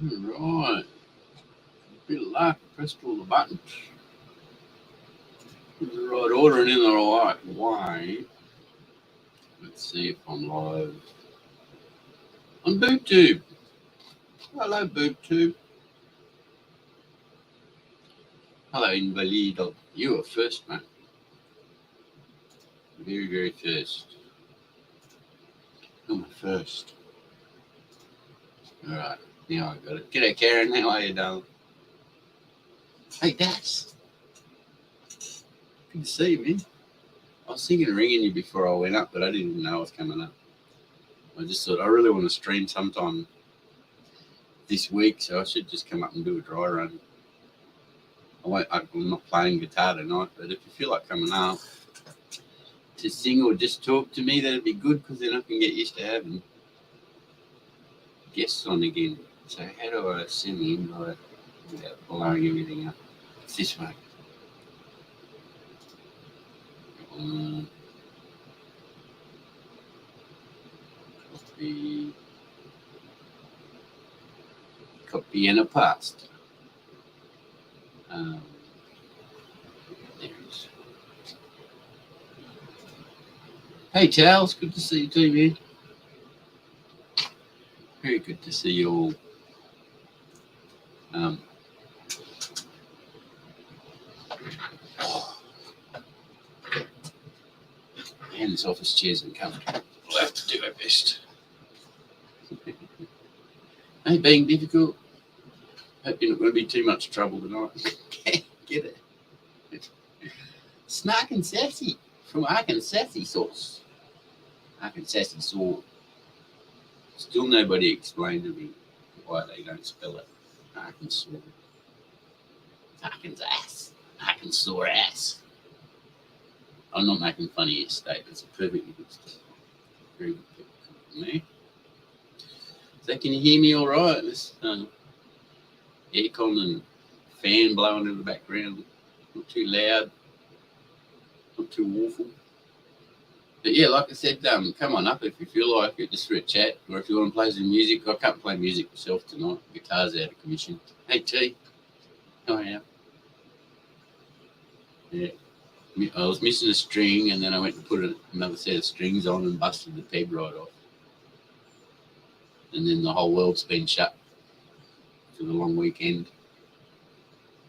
Right. Bit of luck. Pressed all the buttons. In the right order and in the right way. Let's see if I'm live on BoobTube. Hello, BoobTube. Hello, Invalido. You are first, mate. Very, very first. You're my first. Alright, now I got it. G'day, Karen. How are you, darling? Hey, Das. Good to see you, man. I was thinking of ringing you before I went up, but I didn't know I was coming up. I just thought I really want to stream sometime this week, so I should just come up and do a dry run. I'm not playing guitar tonight, but if you feel like coming up to sing or just talk to me, that'd be good, because then I can get used to having guests on again. So how do I send the invite without blowing everything up? It's this way. Copy and a paste. There it is. Hey, Charles, good to see you too, man. Very good to see you all. And this office chair's uncomfortable. We'll have to do our best. Ain't being difficult. Hope you're not going to be too much trouble tonight. Get it? Snark and Sassy from Arkansas Sauce. Arkansas Sauce. Still nobody explained to me why they don't spell it Arkansas. Arkansas. Arkansas ass. I'm not making funny statements. It's perfectly good stuff. Very good people from me. So can you hear me all right? This aircon and fan blowing in the background. Not too loud. Not too awful. But yeah, like I said, come on up if you feel like it, just for a chat, or if you want to play some music. I can't play music myself tonight. The guitar's out of commission. Hey T, how are you? Yeah, I was missing a string, and then I went to put another set of strings on and busted the peg right off. And then the whole world's been shut for the long weekend.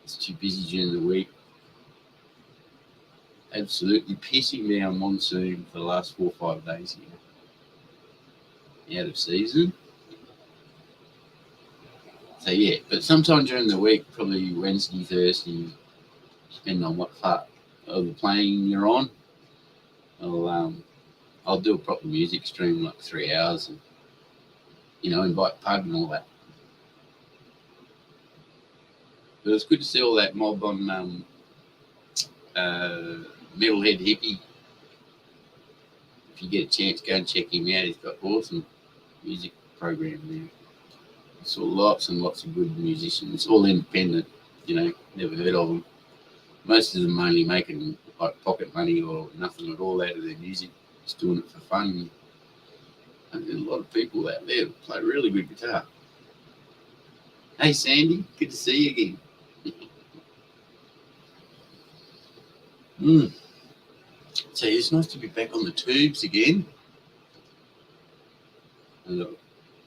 It's too busy during the week. Absolutely pissing down monsoon for the last 4 or 5 days here. Out of season. So yeah, but sometime during the week, probably Wednesday, Thursday, depending on what part of the playing you're on, I'll do a proper music stream, like 3 hours, and invite Pug and all that. But it's good to see all that mob on Metalhead Hippie. If you get a chance, go and check him out. He's got awesome music program there. I saw lots and lots of good musicians, all independent, never heard of them. Most of them only making like pocket money or nothing at all out of their music, just doing it for fun. And there's a lot of people out there who play really good guitar. Hey Sandy, good to see you again. So it's nice to be back on the tubes again.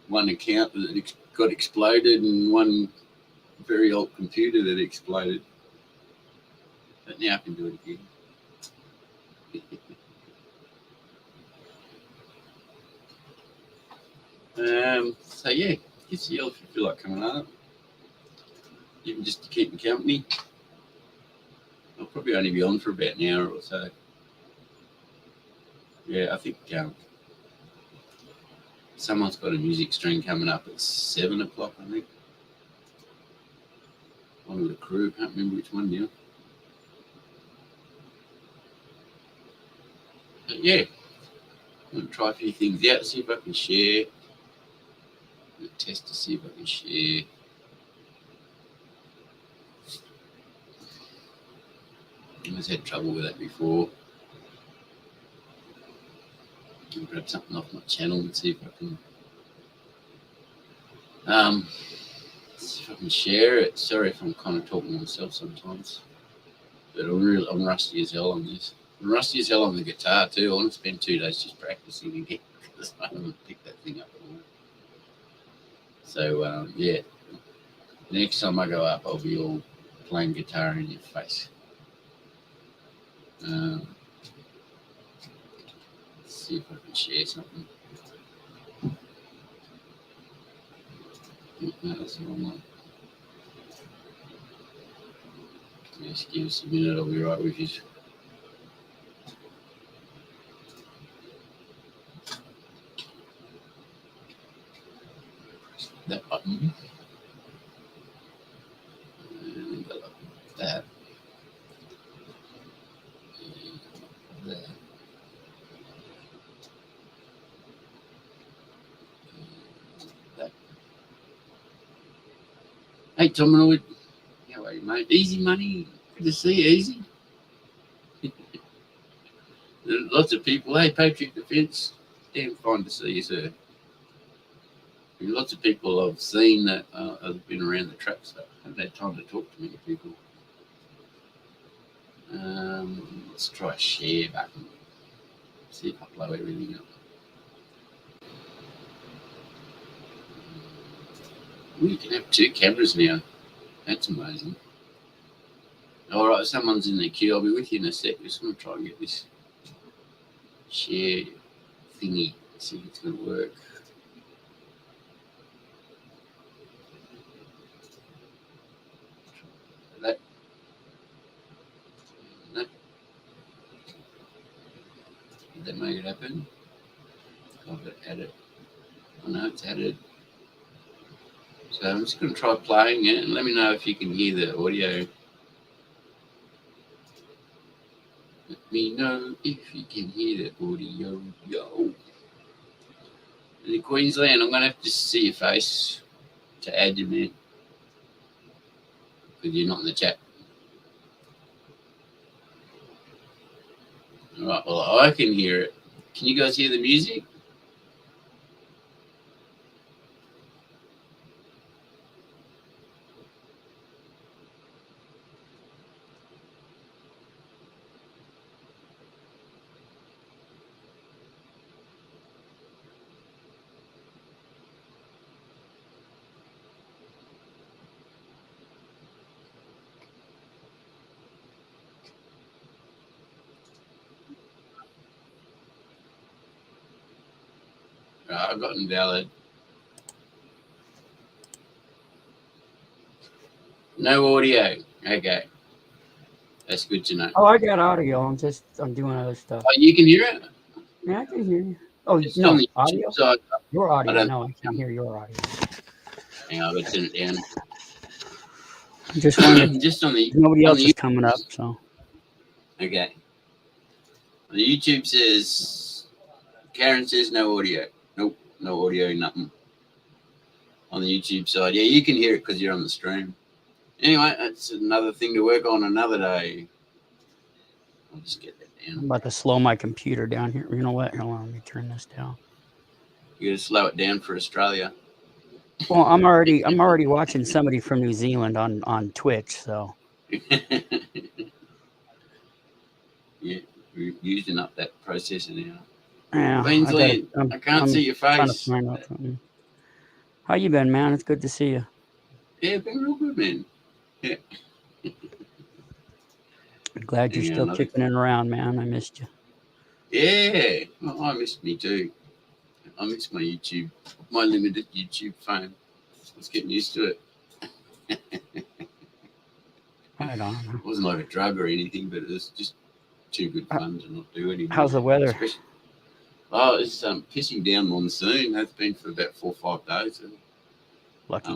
One account that got exploded and one very old computer that exploded. But now I can do it again. So yeah, just yell if you feel like coming up. Even just to keep me company. I'll probably only be on for about an hour or so. Yeah, I think someone's got a music stream coming up at 7 o'clock, I think. One of the crew, can't remember which one now. But yeah, I'm going to try a few things out, see if I can share. I'm going to test to see if I can share. I always had trouble with that before. I'll grab something off my channel and see if I can See if I can share it. Sorry if I'm kind of talking to myself sometimes. But I'm rusty as hell on this. I'm rusty as hell on the guitar too. I want to spend 2 days just practicing again because I haven't picked that thing up at all. So yeah, next time I go up, I'll be all playing guitar in your face. Let's see if I can share something. No, that's the wrong one. Just give us a minute. I'll be right with you. That button. And that. And that. That. Hey, Tominoid. How are you, mate? Easy money. Good to see you, Easy. Lots of people. Hey, Patriot Defence. Damn fine to see you, sir. Lots of people I've seen that have been around the track stuff. I haven't had time to talk to many people. Let's try a share button. See if I blow everything up. You can have 2 cameras now. That's amazing. All right, someone's in the queue. I'll be with you in a sec. Just want to try and get this share thingy. See if it's going to work. That. No. Did that make it happen? I've got added. Oh no, it's added. So I'm just going to try playing it and let me know if you can hear the audio. Let me know if you can hear the audio. Yo. In Queensland, I'm going to have to see your face to add you, man. Because you're not in the chat. All right, well, I can hear it. Can you guys hear the music? Right, I've got invalid. No audio. Okay. That's good to know. Oh, I got audio. I'm doing other stuff. Oh, you can hear it? Yeah, I can hear you. Oh, It's no, on the audio? side. Your audio. No, I can't hear your audio. Hang on, I'll turn it down. I'm just wondering. Just on the Nobody on else the is coming up, so. Okay. The YouTube says Karen says no audio. Nope, no audio, nothing. On the YouTube side. Yeah, you can hear it because you're on the stream. Anyway, that's another thing to work on another day. I'll just get that down. I'm about to slow my computer down here. You know what? Hold on, let me turn this down. You gotta slow it down for Australia. Well, I'm already watching somebody from New Zealand on Twitch, so. Yeah, we're using up that processor now. Yeah, Queensland, I can't see your face. Trying to find out something. How you been, man? It's good to see you. Yeah, been real good, man. Yeah. I'm glad you're still kicking it around, man. I missed you. Yeah, well, I missed me too. I miss my YouTube, my limited YouTube phone. I was getting used to it. Right on. It wasn't like a drug or anything, but it was just too good fun to not do anymore. How's the weather? Oh, it's pissing down monsoon. That's been for about 4 or 5 days. Lucky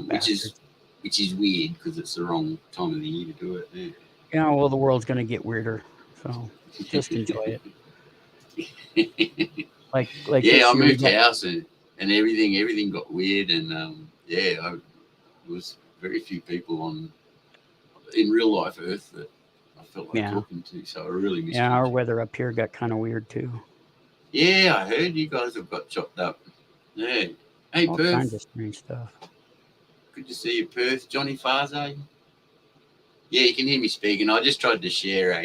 which is weird because it's the wrong time of the year to do it. Yeah. Yeah, well, the world's gonna get weirder, so just enjoy it. Like yeah, I moved house and everything got weird, and there was very few people in real life Earth that I felt like talking to, so I really missed. Yeah, our weather up here got kind of weird too. Yeah, I heard you guys have got chopped up. Yeah, hey, all Perth. kinds of strange stuff. Good to see you, Perth. Johnny Farze. Yeah, you can hear me speaking. I just tried to share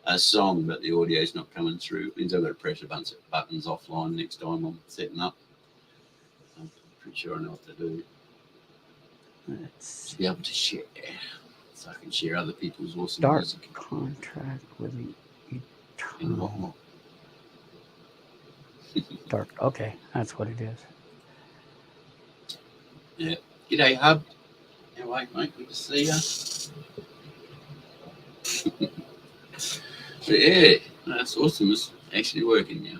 a song, but the audio's not coming through. It means I've got to press a bunch of buttons offline next time I'm setting up. I'm pretty sure I know what to do. To be able to share, so I can share other people's awesome Dark music. contract with the And what more? dark. Okay, that's what it is. Yeah. G'day, Hub. How are you, mate? Good to see you. But yeah, that's awesome. It's actually working now.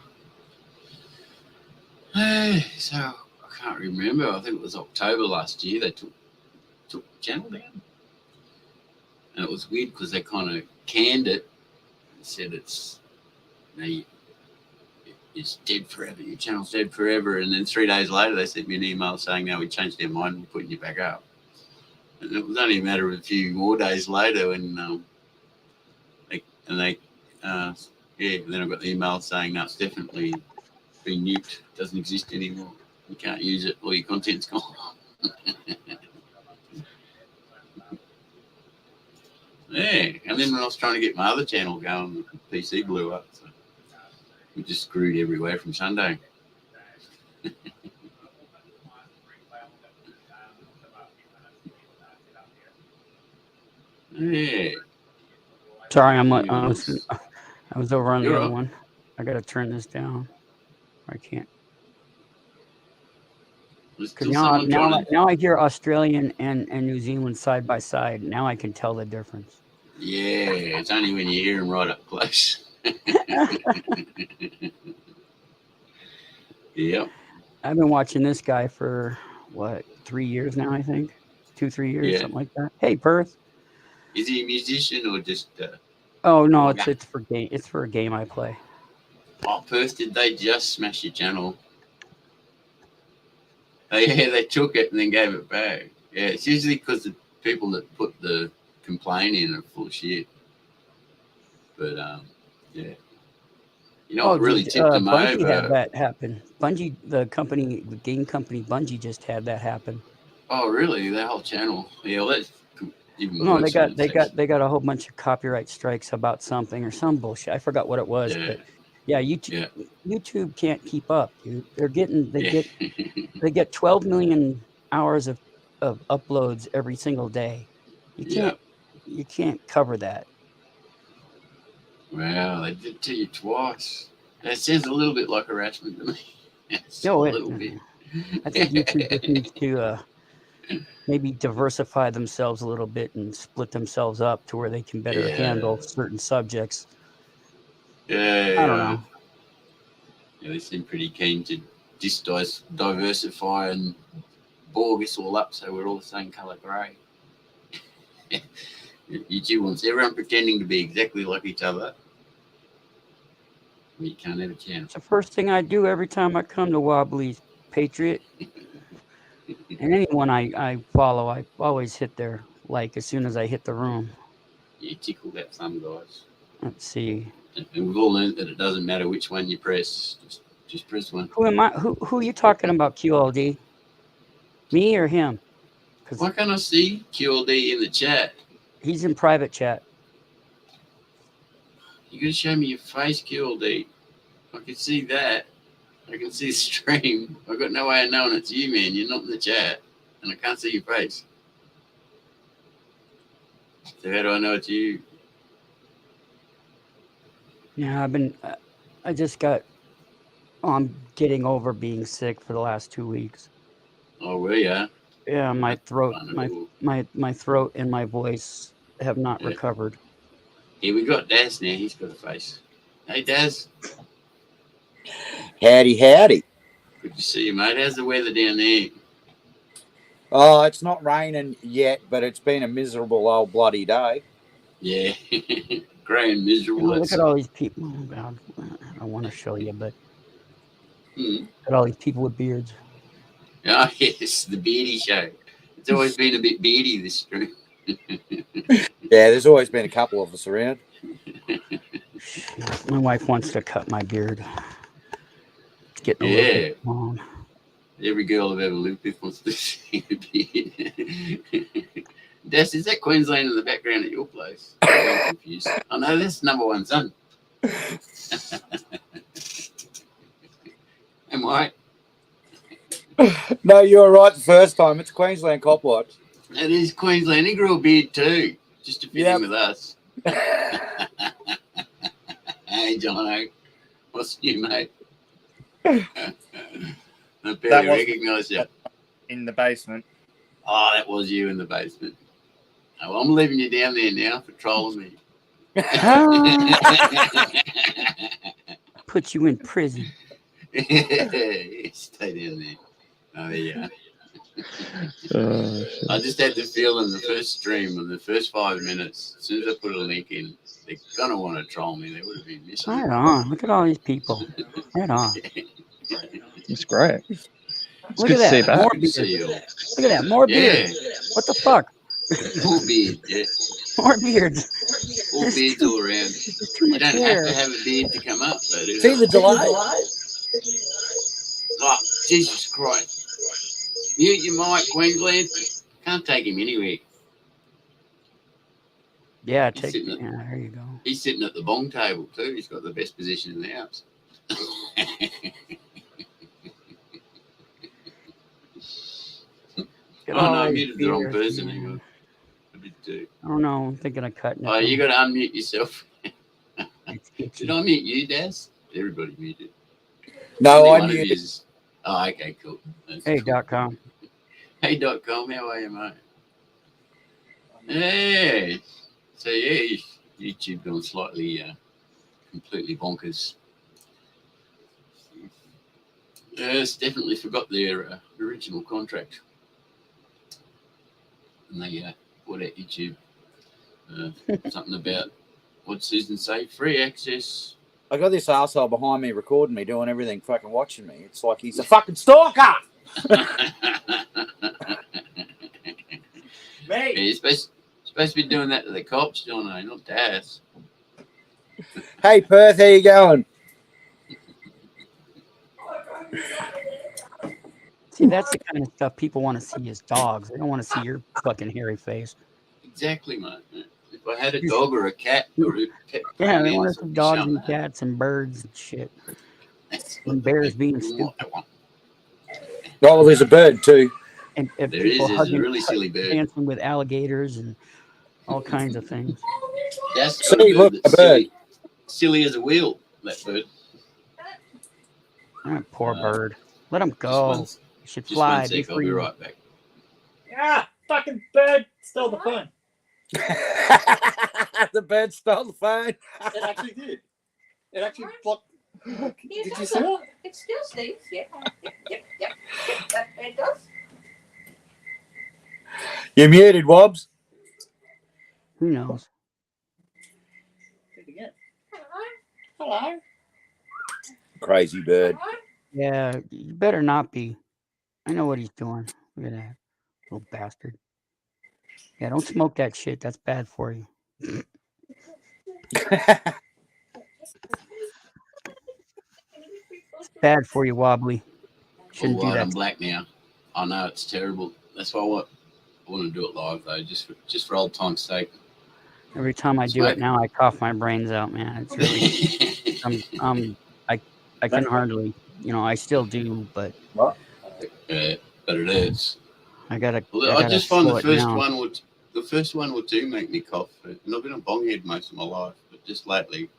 So I can't remember. I think it was October last year. They took the channel down, and it was weird because they kind of canned it and said it's it's dead forever. Your channel's dead forever. And then 3 days later, they sent me an email saying, "No, we changed their mind. We're putting you back up." And it was only a matter of a few more days later when then I got the email saying, "No, it's definitely been nuked. It doesn't exist anymore. You can't use it. All your content's gone." Yeah, and then when I was trying to get my other channel going, the PC blew up. So we just screwed everywhere from Sunday. Yeah. Sorry, I was over on the You're other up. one. I got to turn this down. I can't. There's Because still someone trying to... now I hear Australian and New Zealand side by side. Now I can tell the difference. Yeah, it's only when you hear them right up close. Yep. I've been watching this guy for, 3 years now, I think? 2-3 years, Yeah. something like that. Hey, Perth. Is he a musician or just... Oh, no, blogger? it's for a game I play. Oh, Perth, did they just smash your channel? They took it and then gave it back. Yeah, it's usually because the people that put the complaint in are full of shit. But, yeah. You know what really tipped them Bungie over? had that happen. Bungie, the game company Bungie just had that happen. Oh, really? Their whole channel? Yeah, well, that's even No, worse. they got a whole bunch of copyright strikes about something or some bullshit. I forgot what it was, Yeah. but yeah, YouTube can't keep up, dude. They get 12 million hours of uploads every single day. You can't cover that. Wow, they did it to you twice. That sounds a little bit like harassment to me. A little bit. I think YouTube just needs to maybe diversify themselves a little bit and split themselves up to where they can better handle certain subjects. Yeah, I don't know. Yeah, they seem pretty keen to just diversify and borg us all up so we're all the same colour grey. YouTube wants everyone pretending to be exactly like each other. You can't have a chance. It's the first thing I do every time I come to Wobbly's, Patriot. And anyone I follow, I always hit their like as soon as I hit the room. You tickle that thumb, guys. Let's see. And we've all learned that it doesn't matter which one you press. Just press one. Who am I? Who are you talking about, QLD? Me or him? Why can't I see QLD in the chat? He's in private chat. You gotta show me your face, QLD. I can see that. I can see the stream. I've got no way of knowing it's you, man. You're not in the chat. And I can't see your face. So how do I know it's you? Yeah, I'm getting over being sick for the last 2 weeks. Oh, well, yeah. Yeah, my throat and my voice have not recovered. Here we got Daz now. He's got a face. Hey, Daz. Howdy. Good to see you, mate. How's the weather down there? Oh, it's not raining yet, but it's been a miserable old bloody day. Yeah. Grey and miserable. Look at all these people. Oh, God. I don't want to show you, but look at all these people with beards. Oh, yes, the beardy show. It's always been a bit beardy, this stream. Yeah, there's always been a couple of us around. My wife wants to cut my beard. It's getting a little bit long. Every girl I've ever lived with wants to see a beard. Des, is that Queensland in the background at your place? I'm confused. Oh no, that's number one son. Am I? No, you were right the first time. It's Queensland Cop Watch. It is Queensland. He grew a beard too, just to fit Yep. in with us. Hey, Jono, what's new, mate? I barely recognise you. In the basement. Oh, that was you in the basement. Oh, well, I'm leaving you down there now for trolling me. Put you in prison. Stay down there. Oh, yeah. I just had the feeling the first stream of the first 5 minutes, as soon as I put a link in, they're going to want to troll me. They would have been missing. Right on. Look at all these people. Right on. It's great. It's Look good at to see that. you More back. beard. See you all. Look at that. More beard. What the fuck? More beard, yeah. More beards. All There's beards too- all around. There's too You much don't hair. have to have a beard to come up, though, do you? See the delay? Oh, Jesus Christ. Mute your mic, Queensland. Can't take him anywhere. Yeah, He's take. sitting at- Yeah, there you go. He's sitting at the bong table, too. He's got the best position in the house. Get Oh, all no, I these muted the wrong beards, person. man. Hang on. I did too. I don't know. I'm thinking of cutting it. Oh, you got to unmute yourself. It's itchy. Did I mute you, Daz? Everybody muted. No, Only I one of knew. yous- Oh, okay, cool. That's Hey, cool. .com. Hey.com, how are you, mate? Hey. So, yeah, YouTube gone slightly completely bonkers. It's definitely forgot their original contract. And they bought out YouTube. Something about, what'd Susan say? Free access. I got this arsehole behind me recording me, doing everything, fucking watching me. It's like he's a fucking stalker. Yeah, Me. you're supposed to be doing that to the cops, John, not to us. Hey, Perth, how you going? See, that's the kind of stuff people want to see as dogs. They don't want to see your fucking hairy face. Exactly, mate. If I had a dog or a cat or a pet Yeah, they companion, want I'd to see be dogs showing and that. cats and birds and shit. That's And what the bears people being want. stupid. They want. Oh, well, there's a bird too. And There people is. There's a hugging, really silly bird. dancing with alligators and all kinds of things. That's got a See, bird look, that's a bird. silly as a wheel, that bird. Ah, poor bird. Let him Just go. one, You should just fly. one Be sec. I'll be free. right back. Ah, fucking bird stole the phone. The bird stole the phone. It actually did. It actually blocked. Yes, Did you it see does. that? It still stinks. Yep. It does. You muted, Wobbs. Who knows? Do it again. Hello. Hello. Crazy bird. Yeah, you better not be. I know what he's doing. Look at that little bastard. Yeah, don't smoke that shit. That's bad for you. It's bad for you, Wobbly. All Shouldn't do white that. and black now. I know it's terrible. That's why I want to do it live though, just for old time's sake. Every time I do it now, I cough my brains out, man. It's really, I can hardly, I still do, but But it is. I gotta. Well, I just find slow the it first down. one or two make me cough. And I've been a bonghead most of my life, but just lately,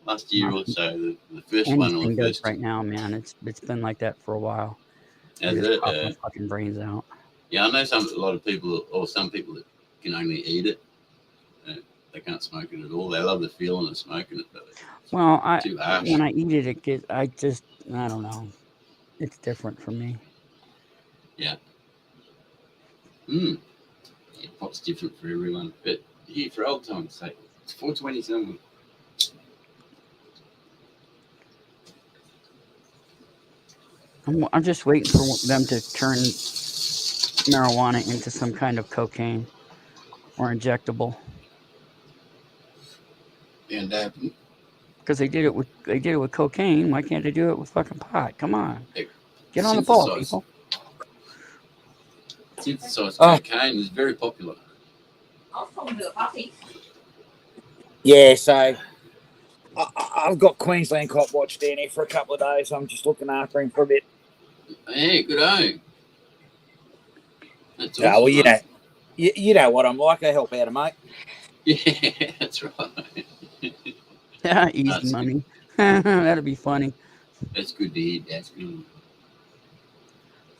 last year or so, the first one or Anything the does first. right now, man. It's been like that for a while. I Has just it? cough my fucking brains out. Yeah, I know a lot of people, or some people that can only eat it. They can't smoke it at all. They love the feeling of smoking it, but it's Well, too harsh. when I eat it, I don't know. It's different for me. Yeah, pot's different for everyone. But here, for old time's sake, it's 420 something. I'm just waiting for them to turn marijuana into some kind of cocaine or injectable, And because they did it with cocaine. Why can't they do it with fucking pot? Come on, They- Get on the ball, Synthesized. people. Synthesized Oh. cocaine is very popular. I'll come to a puppy. Yeah, so I've got Queensland Cop Watch down here for a couple of days. I'm just looking after him for a bit. Yeah, good on. That's Yeah, awesome. well, you mate. know, you know what I'm like. I help out, mate. Yeah, that's right. Yeah, easy That's money. That'd be funny. That's good to hear. That's good.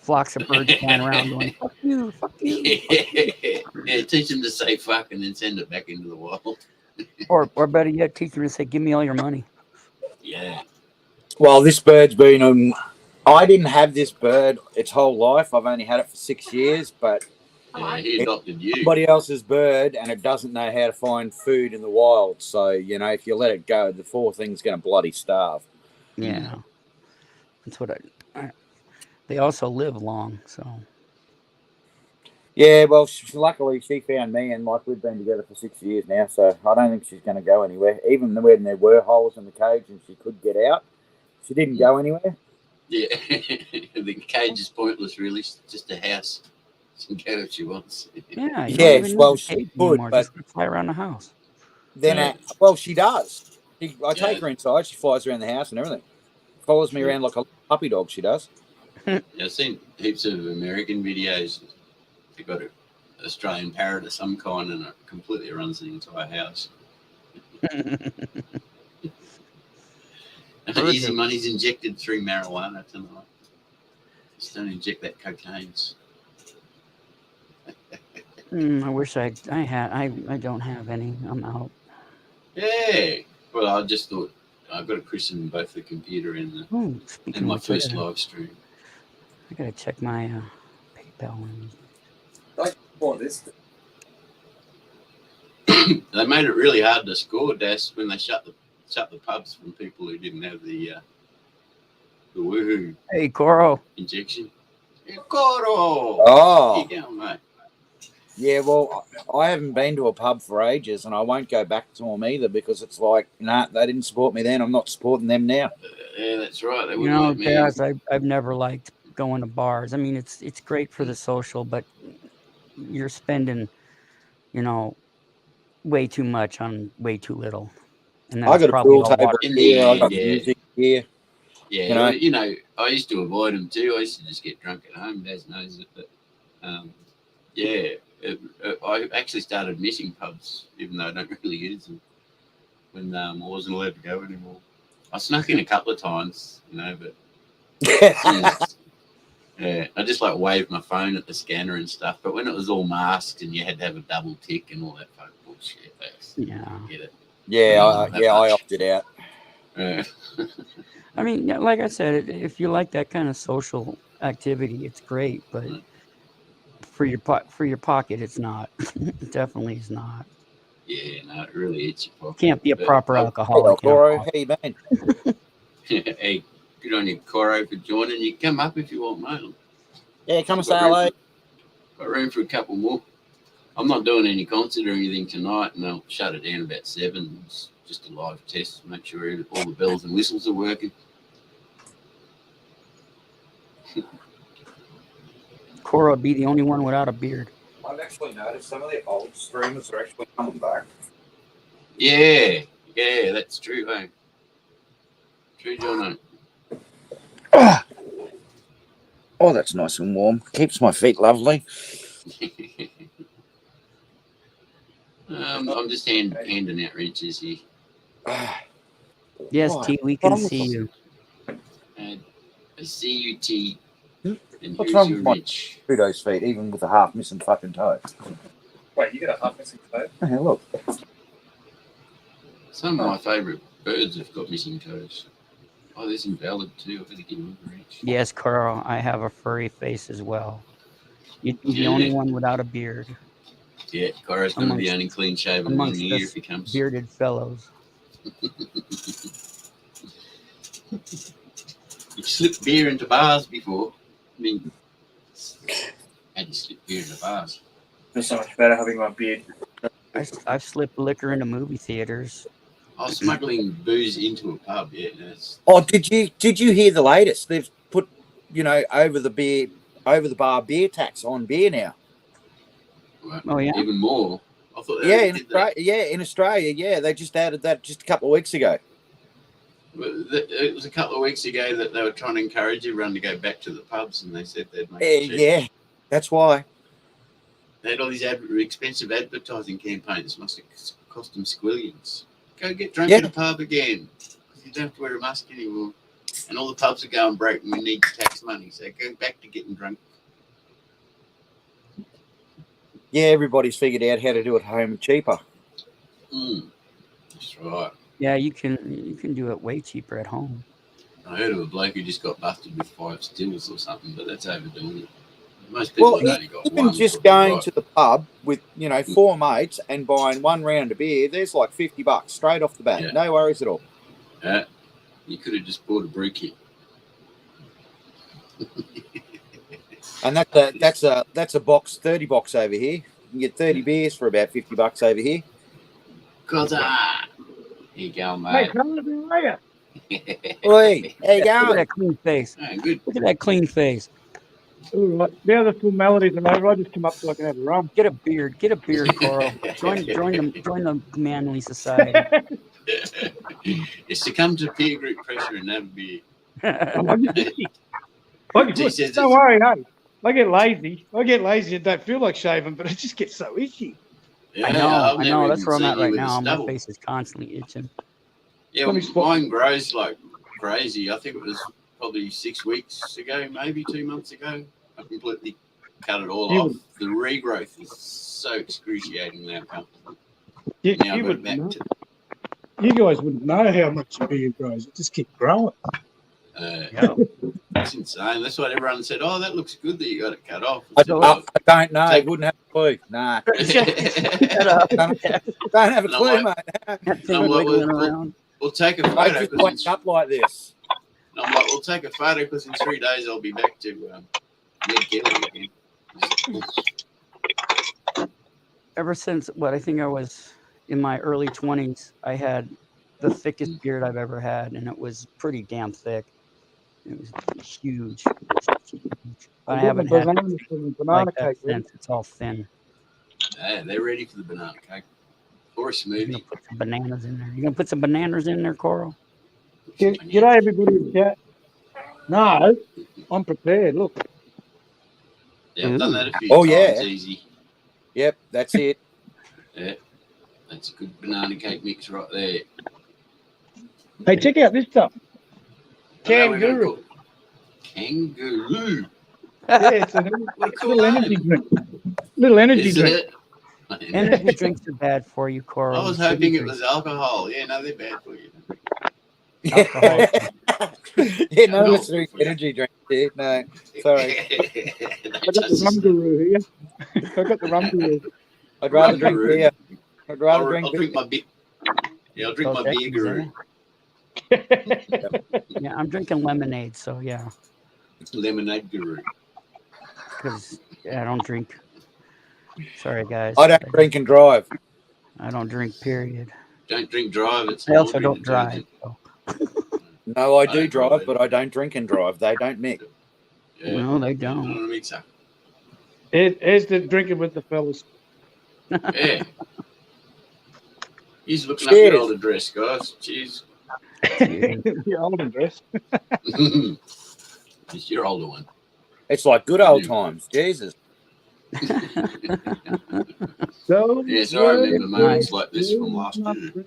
Flocks of birds flying around going, fuck you, fuck you. Yeah, teach them to say fuck and then send it back into the wild. Or better yet, teach them to say, give me all your money. Yeah. Well, this bird's been I didn't have this bird its whole life. I've only had it for 6 years, but Yeah, he adopted you. somebody else's bird and it doesn't know how to find food in the wild. So, you know, if you let it go, the poor thing's going to bloody starve. Yeah. That's what they also live long, so. Yeah, well, luckily she found me, and like we've been together for 6 years now, so I don't think she's going to go anywhere. Even when there were holes in the cage and she could get out, she didn't go anywhere. Yeah. The cage is pointless, really. It's just a house. She can get what she wants. Yeah, you Yes, don't even well, need the she cage could, anymore. but Just fly around the house. then, Yeah. well, she does. I take Yeah. her inside. She flies around the house and everything. Follows me Yeah. around like a puppy dog. She does. Yeah, I've seen heaps of American videos. They've got an Australian parrot of some kind and it completely runs the entire house. Easy money's injected through marijuana tonight. Just don't inject that cocaine. I wish I don't have any. I'm out. Yeah. Well, I just thought I've got to christen both the computer and Ooh, speaking of my which, first live stream. I gotta check my PayPal. What this? They made it really hard to score, Das, when they shut the pubs from people who didn't have the woohoo Hey, Coro. injection. Hey, Coro! Oh, How you going, mate? yeah. Well, I haven't been to a pub for ages, and I won't go back to them either because it's like, nah, they didn't support me then. I'm not supporting them now. Yeah, that's right. They You wouldn't know, let me. Daz, I've never liked going to bars. I mean, it's great for the social, but you're spending, way too much on way too little. And I that's got a probably pool all table water. In here. I the got end, yeah. music here. Yeah, You know? well, I used to avoid them too. I used to just get drunk at home. Daz knows it, but yeah, I actually started missing pubs, even though I don't really use them. When I wasn't allowed to go anymore, I snuck in a couple of times, but yeah, I just like waved my phone at the scanner and stuff. But when it was all masked and you had to have a double tick and all that fucking bullshit, Yeah. get it. I opted out. I mean, like I said, if you like that kind of social activity, it's great. But for your pocket, it's not. It definitely is not. Yeah, no, it really hits your pocket. Can't be a But proper Hey, alcoholic. Coro, how you been? hey, good on you, Coro, for joining. You come up if you want, mate. Yeah, come and say hello. Got room for a couple more. I'm not doing any concert or anything tonight, and I'll shut it down about 7. It's just a live test to make sure all the bells and whistles are working. Cora would be the only one without a beard. I've actually noticed some of the old streamers are actually coming back. Yeah, that's true, hey. True, John. Oh, that's nice and warm. Keeps my feet lovely. I'm just handing out wrenches here. Yes, Oh, T, we can see you. I see you, T. And What's here's wrong your with my wrench. kudos feet, even with a half missing fucking toe? Wait, you got a half missing toe? Hey, look. Some of my favourite birds have got missing toes. Oh, there's invalid too. I better give him a wrench. Yes, Carl, I have a furry face as well. You'd be the only one without a beard. Yeah, Coro's going to be the only clean shaven one amongst here us if he comes. bearded fellows. You've slipped beer into bars before. I mean, how do you slip beer into bars? Feels so much better having my beard. I've slipped liquor into movie theaters. Oh, smuggling booze into a pub, yeah. That's... Oh, did you hear the latest? They've put over the bar beer tax on beer now. Right. Oh, yeah? Even more. I thought they Yeah, already in did Australia, that. yeah, in Australia, yeah, they just added that just a couple of weeks ago. It was a couple of weeks ago that they were trying to encourage everyone to go back to the pubs, and they said they'd make it cheap. Yeah, that's why. They had all these expensive advertising campaigns. Must have cost them squillions. Go get drunk Yeah. at a pub again, because you don't have to wear a mask anymore. And all the pubs are going broke, and we need tax money. So go back to getting drunk. Yeah, everybody's figured out how to do it home cheaper. That's right. Yeah, you can do it way cheaper at home. I heard of a bloke who just got busted with 5 stills or something, but that's overdoing it. Most people have only got even one. just going to the pub with 4 mates and buying 1 round of beer, there's like $50 straight off the bat. Yeah. No worries at all. Yeah, you could have just bought a brew kit. And that's a box, 30 box over here. You can get 30 beers for about $50 over here. Here you go, Hey, mate. fellas, how are you? Oi, how you Look at going? that clean face. Good. Look at that clean face. All right. Now the formalities are over. I just come up so I can have a rum. Get a beard. Get a beard, Coral. Join the manly society. It's succumb to peer group pressure and have a beer. Don't worry, hey. I get lazy. And don't feel like shaving, but it just gets so itchy. Yeah, I know. I've never That's even where I'm seen at you right with a now. My stubble. face is constantly itching. Yeah, Let me spot- mine grows like crazy. I think it was probably 6 weeks ago, maybe 2 months ago. I completely cut it all off. The regrowth is so excruciatingly uncomfortable. You Now I've got it wouldn't back know. to. You guys wouldn't know how much your beard grows. It just keeps growing. It's insane. That's what everyone said. Oh, that looks good that you got it cut off. I don't know. I wouldn't have a clue. Nah. Shut up. Don't have a No, clue, like- mate. That thing wiggling around. We'll take a I photo. just went up like this. I'm like, we'll take a photo because in 3 days I'll be back to Ned Kelly again. Ever since I think I was in my early 20s, I had the thickest beard I've ever had, and it was pretty damn thick. It was huge. But I haven't had it like that since. It's all thin. Yeah, they're ready for the banana cake or a You're gonna smoothie. put some bananas in there. You gonna put some bananas in there, Coral? G'day, everybody in chat. No, I'm prepared. Look. Yeah, I've done that a few Oh, times. yeah. Easy. Yep, that's it. Yeah, that's a good banana cake mix right there. Hey, check out this stuff. Well, now we're gonna Kangaroo. cook kangaroo. Yeah, it's a What a cool little energy name. drink. Little energy Is drink. it? Energy drinks are bad for you, Coral. I was hoping it was alcohol. Yeah, no, they're bad for you. Alcohol. Yeah, no, let's drink energy drink. Yeah, no, sorry. I got the rum guru here. I got the rum guru. I'd rather drink Guru. beer. I'd rather I'll drink drink my beer. Yeah, I'll drink my beer guru. Yeah, I'm drinking lemonade, so yeah. Lemonade guru. Because I don't drink. Sorry, guys. I don't drink and drive. I don't drink, period. Don't drink, drive. It's I also laundry don't drive. detergent. So. No, I I do don't drive, drive. but I don't drink and drive. They don't mix. Yeah. No, they Not don't. a mixer. Here's the drinking with the fellas. Yeah. He's looking up your Cheers. old address, guys. Cheers. Your old address. It's your older one. It's like good old times. Jesus. So, Yes, I remember moments like this from last year.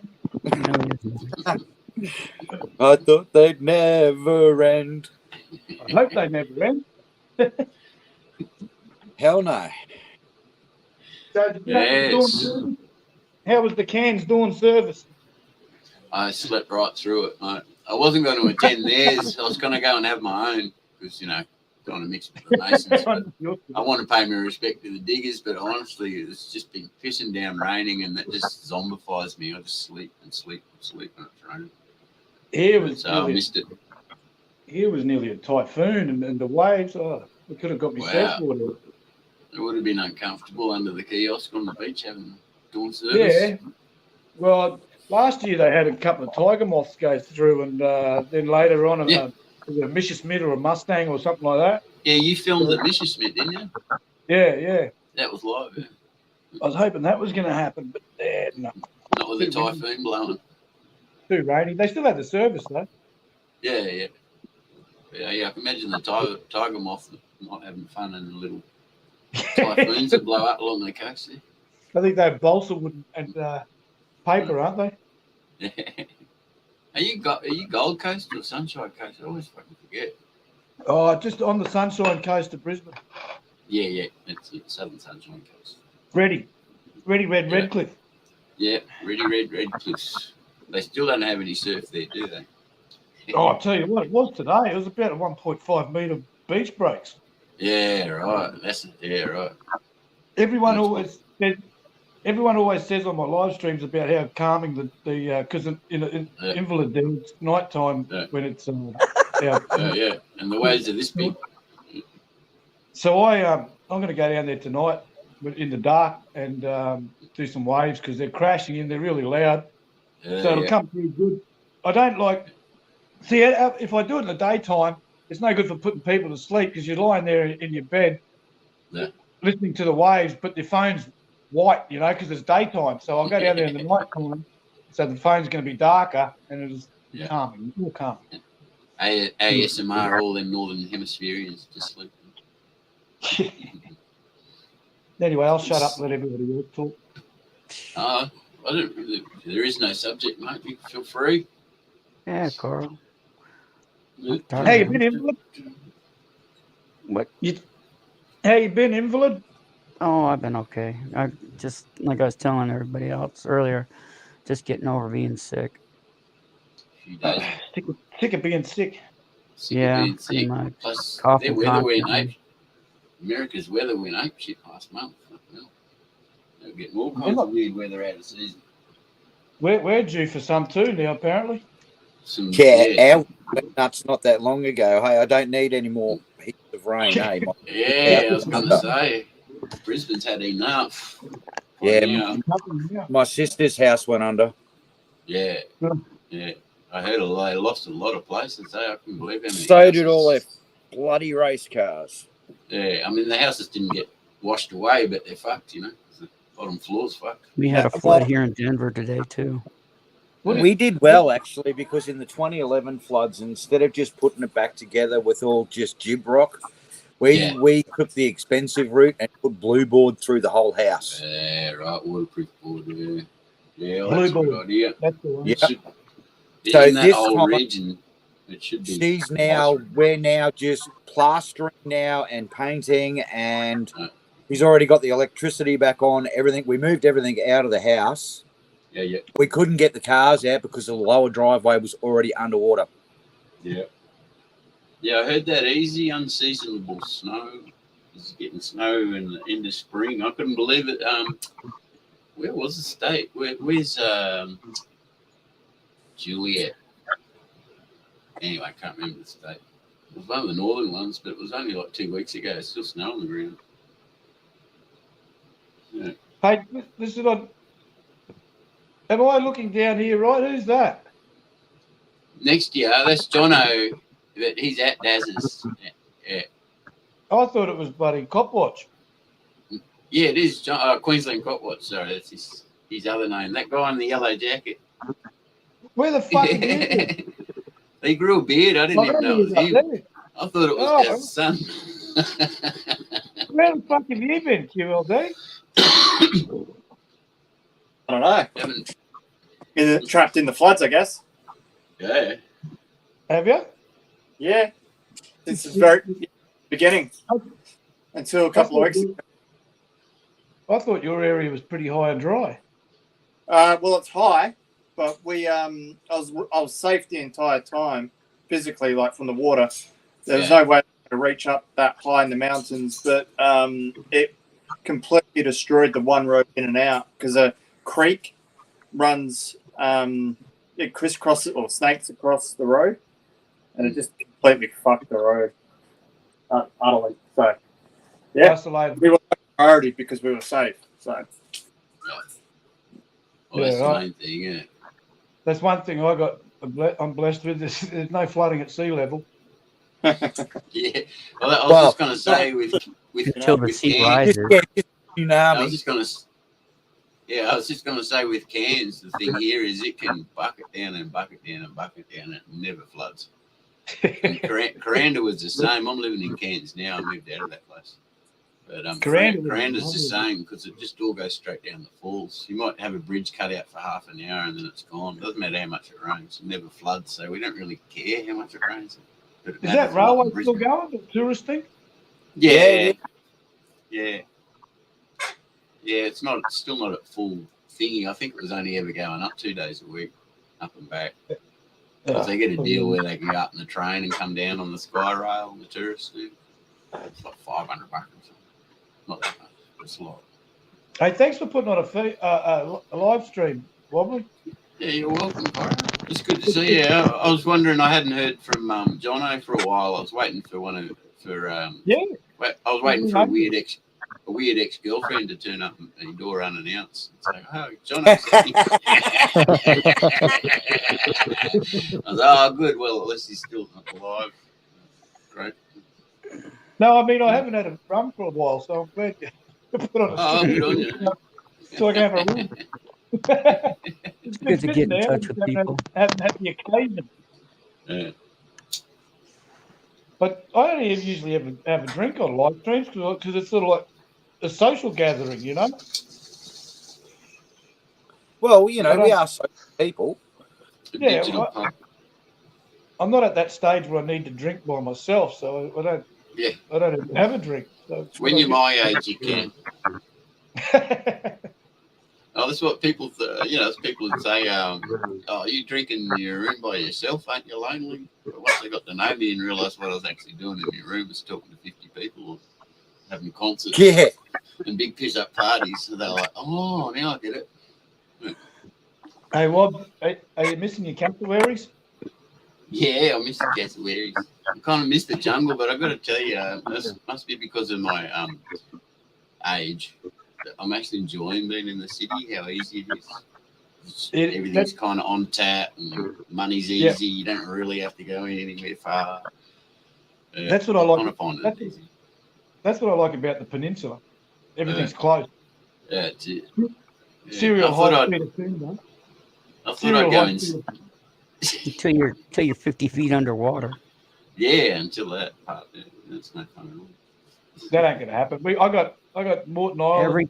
I thought they'd never end. I hope they never end. Hell no. So, did you have to Yes. do service? How was the cans doing service? I slept right through it, mate. I wasn't going to attend theirs. I was going to go and have my own because, don't want to mix with the Masons. But I want to pay my respect to the diggers, but honestly, it's just been pissing down raining and that just zombifies me. I just sleep and sleep and sleep when it's raining. Here was So I missed it. nearly a typhoon, and the waves. Oh, we could have got me Wow. surfboard. It would have been uncomfortable under the kiosk on the beach having dawn service. Yeah. Well, last year they had a couple of tiger moths go through, and then later on, Yeah. Was it a Messerschmitt or a Mustang or something like that? Yeah, you filmed at Messerschmitt, didn't you? Yeah. That was live. Yeah. I was hoping that was going to happen, but no. Not with the typhoon blowing. Too rainy. They still had the service though. Yeah. Yeah, I can imagine the tiger moth not having fun in the little typhoons that blow up along the coast there. I think they're balsa wood and paper, aren't they? Yeah. Are you Gold Coast or Sunshine Coast? I always fucking forget. Oh, just on the Sunshine Coast of Brisbane. Yeah. It's Southern Sunshine Coast. Ready Red Redcliffe. Yeah, Red Cliffs. They still don't have any surf there, do they? Oh, I'll tell you what, it was today. It was about a 1.5 metre beach breaks. Yeah, right. Right. Everyone always says on my live streams about how calming the because in Invalid there it's night time when it's out. Yeah, and the waves are this big. So I'm going to go down there tonight in the dark and do some waves because they're crashing in. They're really loud, so it'll come through good. I don't like. See, if I do it in the daytime, it's no good for putting people to sleep because you're lying there in your bed listening to the waves, but your phone's white, because it's daytime. So I'll go down there in the night time, so the phone's going to be darker and it's calming, more calming. ASMR, all them northern hemispherians to sleep. Anyway, I'll shut up and let everybody else talk. I don't really. There is no subject, mate. You feel free. Yeah, Carl. How you been, invalid? What? How you been, invalid? Oh, I've been okay. I just, like I was telling everybody else earlier, just getting over being sick. Sick of being sick. Pretty much. Plus, Coughing their weather went constantly. America's weather went ape shit last month. They're getting all kinds of weird weather out of season. We're due for some too now, apparently. Our nuts not that long ago. Hey, I don't need any more heaps of rain. Hey, I was going to say, Brisbane's had enough. My sister's house went under. Yeah. I heard they lost a lot of places. I couldn't believe how many. So did all their bloody race cars. Yeah, I mean the houses didn't get washed away, but they're fucked. The bottom floor's fucked. We had a flood here in Denver today too. We did well, actually, because in the 2011 floods, instead of just putting it back together with all just jib rock, we took the expensive route and put blue board through the whole house. Yeah, right, waterproof board. Yeah, blue that's board. a good idea. That's the one. So in that this whole time, region, it should be. We're now just plastering now and painting, and he's already got the electricity back on. Everything. We moved everything out of the house. Yeah. We couldn't get the cars out because the lower driveway was already underwater. Yeah, I heard that easy, unseasonable snow is getting snow in the end of spring. I couldn't believe it. Where was the state? Where's Juliet? Anyway, I can't remember the state. It was one of the northern ones, but it was only like 2 weeks ago. It's still snow on the ground. Yeah. Hey, listen on. Am I looking down here right? Who's that? Next year, that's Jono, but he's at Daz's. Yeah. I thought it was bloody Copwatch. Yeah, it is Queensland Copwatch. Sorry, that's his other name. That guy in the yellow jacket. Where the fuck is he? He grew a beard. I didn't even know it was him. I thought it was Daz's son. Where the fuck have you been, QLD? I don't know. Trapped in the floods, I guess. Yeah. Have you? Yeah. Since the very beginning. Until a couple of weeks ago. I thought your area was pretty high and dry. Well, it's high, but I was safe the entire time, physically, like from the water. There was no way to reach up that high in the mountains, but it completely destroyed the one road in and out because a creek runs, it crisscrosses or snakes across the road, and it just completely fucked the road utterly. So, Isolated. we were priority because we were safe. So, Well, that's the main thing, yeah. That's one thing I'm blessed with. There's no flooding at sea level. Yeah. Well, I was just going to say Until the with sea cans, rises. just I was tsunami. just going to. Yeah, I was just going to say with cans, the thing here is it can bucket down and bucket down and bucket down, and it never floods. And Coranda was the same. I'm living in Cairns now. I moved out of that place. But Coranda's the same because it just all goes straight down the falls. You might have a bridge cut out for half an hour and then it's gone. It doesn't matter how much it rains. It never floods, so we don't really care how much it rains. But Is that railway still going? The tourist thing? Yeah. It's still not at full thingy. I think it was only ever going up 2 days a week, up and back. Because they get a deal where they can go up in the train and come down on the sky rail, and the tourists do. It's like $500 or something. Not that much. It's a lot. Hey, thanks for putting on a live stream, Wobbly. Yeah, you're welcome, Cora. It's good to see you. I was wondering, I hadn't heard from Jono for a while. I was waiting for I was waiting for a weird ex-girlfriend to turn up at your door unannounced and say, "Oh, Jono's here." I was, "Oh, good. Well, at least he's still alive." Great. No, I mean I haven't had a rum for a while, so I'm glad you put on a good on you. So I can have a rum. It's good to get in touch with people. Haven't had the occasion. Yeah. But I only usually have a drink on live streams because it's sort of like a social gathering, you know. Well, you know, we are social people. Yeah, I'm not at that stage where I need to drink by myself, so I don't. Yeah. I don't even have a drink. So when you're my age, you can. Oh, that's what people, people would say, "Oh, you drinking in your room by yourself? Aren't you lonely?" But once they got to know me and realised what I was actually doing in my room was talking to 50 people, or having concerts, and big piss-up parties, so they're like, "Oh, now I get it." Yeah. Hey, Wob, are you missing your cassowaries? Yeah, I miss the cassowaries. I kind of miss the jungle, but I've got to tell you, this must be because of my age. I'm actually enjoying being in the city, how easy it is. Everything's kind of on tap and money's easy. You don't really have to go anywhere far. That's what I like. That's what I like about the peninsula. Everything's close. Yeah, that's it. Serial high speed of thing, I thought I'd go until you're 50 feet underwater. Yeah, until that part. That's no fun at all. That ain't gonna happen. I got Morton Island, every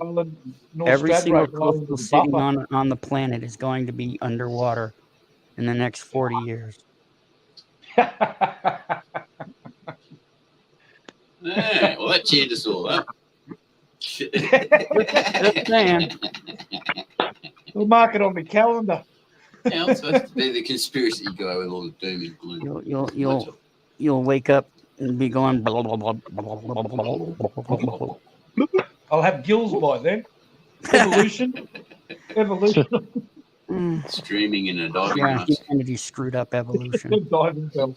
Island, North every single Stradbroke coastal city on the planet is going to be underwater in the next 40 years. Yeah, well, that cheered us all up. Just saying. We'll mark it on my calendar. Yeah, I'm supposed to be the conspiracy guy with all the doom and gloom. You'll wake up and be going blah, blah, blah, blah, blah, blah. I'll have gills by then. Evolution. Streaming in a diving mask. Humanity screwed up evolution. Diving bell.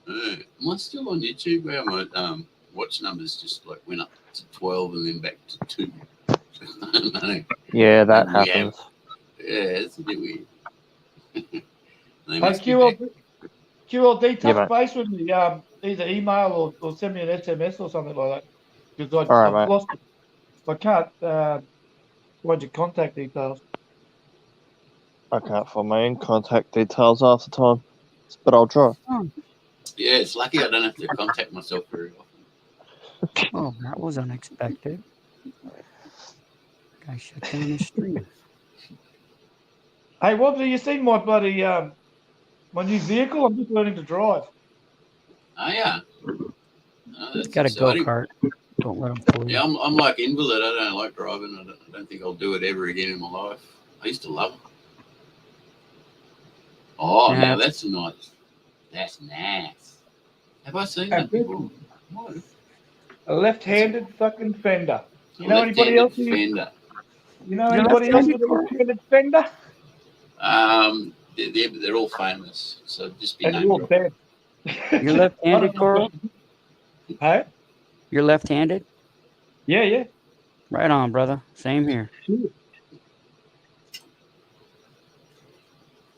Am I still on YouTube where my watch numbers just like went up to 12 and then back to 2? Yeah, that happens. It's a bit weird. QLD, touch base with me. Either email or send me an SMS or something like that. Because I've lost it. I can't find your contact details. I can't find my own contact details half the time, but I'll try. Yeah, it's lucky I don't have to contact myself very often. Oh, that was unexpected. I shut down the stream. Hey, Wobbly, you seen my bloody my new vehicle? I'm just learning to drive. Oh yeah. It's got a go-kart. Don't let them pull you. Yeah, I'm like invalid. I don't like driving. I don't think I'll do it ever again in my life. I used to love it. Oh, now that's nice. That's nice. Have I seen that before? What? A left-handed fucking fender. You know anybody else? Fender. You know anybody else with a left-handed fender? They're all famous, so just be all dead. You're left-handed, Coral? Hey? You're left-handed? Yeah. Right on, brother. Same here.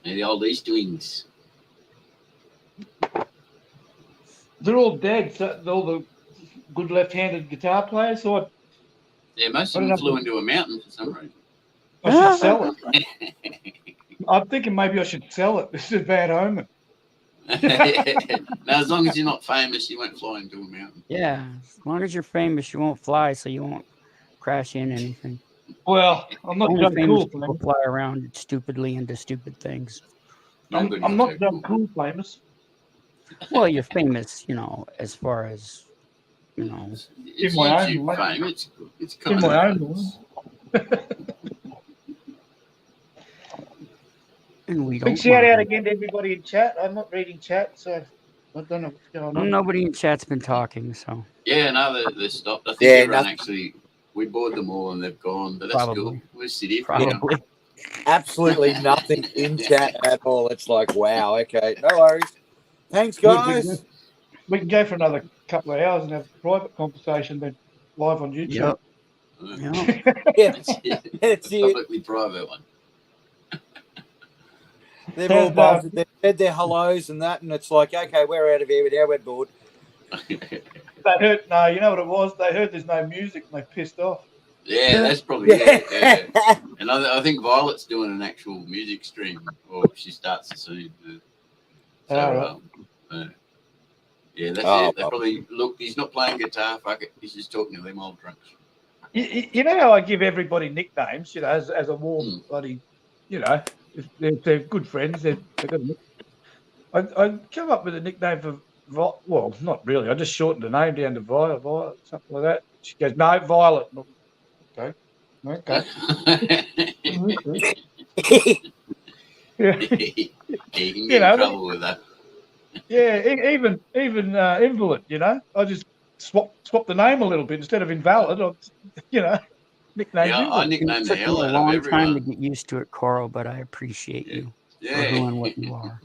Yeah, the old East Wings. They're all dead. So all the good left-handed guitar players. So Yeah, most I of don't them know. flew into a mountain for some reason. I should sell it. I'm thinking maybe I should sell it. This is a bad omen. Now, as long as you're not famous, you won't fly into a mountain. Yeah, as long as you're famous, you won't fly, so you won't crash in anything. Well, I'm not Only Joe famous Cool people famous. fly around stupidly into stupid things. Nobody's I'm not Joe Joe Cool. Cool famous. Well, you're famous, as far as It's In my own YouTube way. fame. It's In kind my of own and we Big don't shout out mind. again to everybody in chat. I'm not reading chat, so I don't know what's going on. Nobody in chat's been talking, so Yeah, no, they stopped. I think Yeah, everyone nothing. actually, we bored them all and they've gone, but that's cool. Probably. We'll sit here for now. probably. Absolutely nothing in chat at all. It's like, wow, okay, no worries. Thanks, guys. We can go for another couple of hours and have a private conversation then live on YouTube. Yep. Yeah, That's it. that's A it. publicly private one. They've all buzzed. They've said their hellos and that, and it's like, okay, we're out of here. Now we're bored. They heard, no, you know what it was? They heard there's no music and they pissed off. Yeah, that's probably it. Yeah. And I think Violet's doing an actual music stream, or she starts to soon. So, yeah, that's it. They probably look. He's not playing guitar. Fuck it. He's just talking to them old drunks. You know how I give everybody nicknames, as a warm bloody, if they're good friends, they've got a nickname. I come up with a nickname for, well, not really. I just shortened the name down to Violet, something like that. She goes, no, Violet. Okay. Yeah. He can get in trouble with that. Yeah, even Invalid, I just swap the name a little bit instead of Invalid. Nickname. Yeah, I nicknamed the hell out of everyone. It took me a long time to get used to it, Coral, but I appreciate you for who and what you are.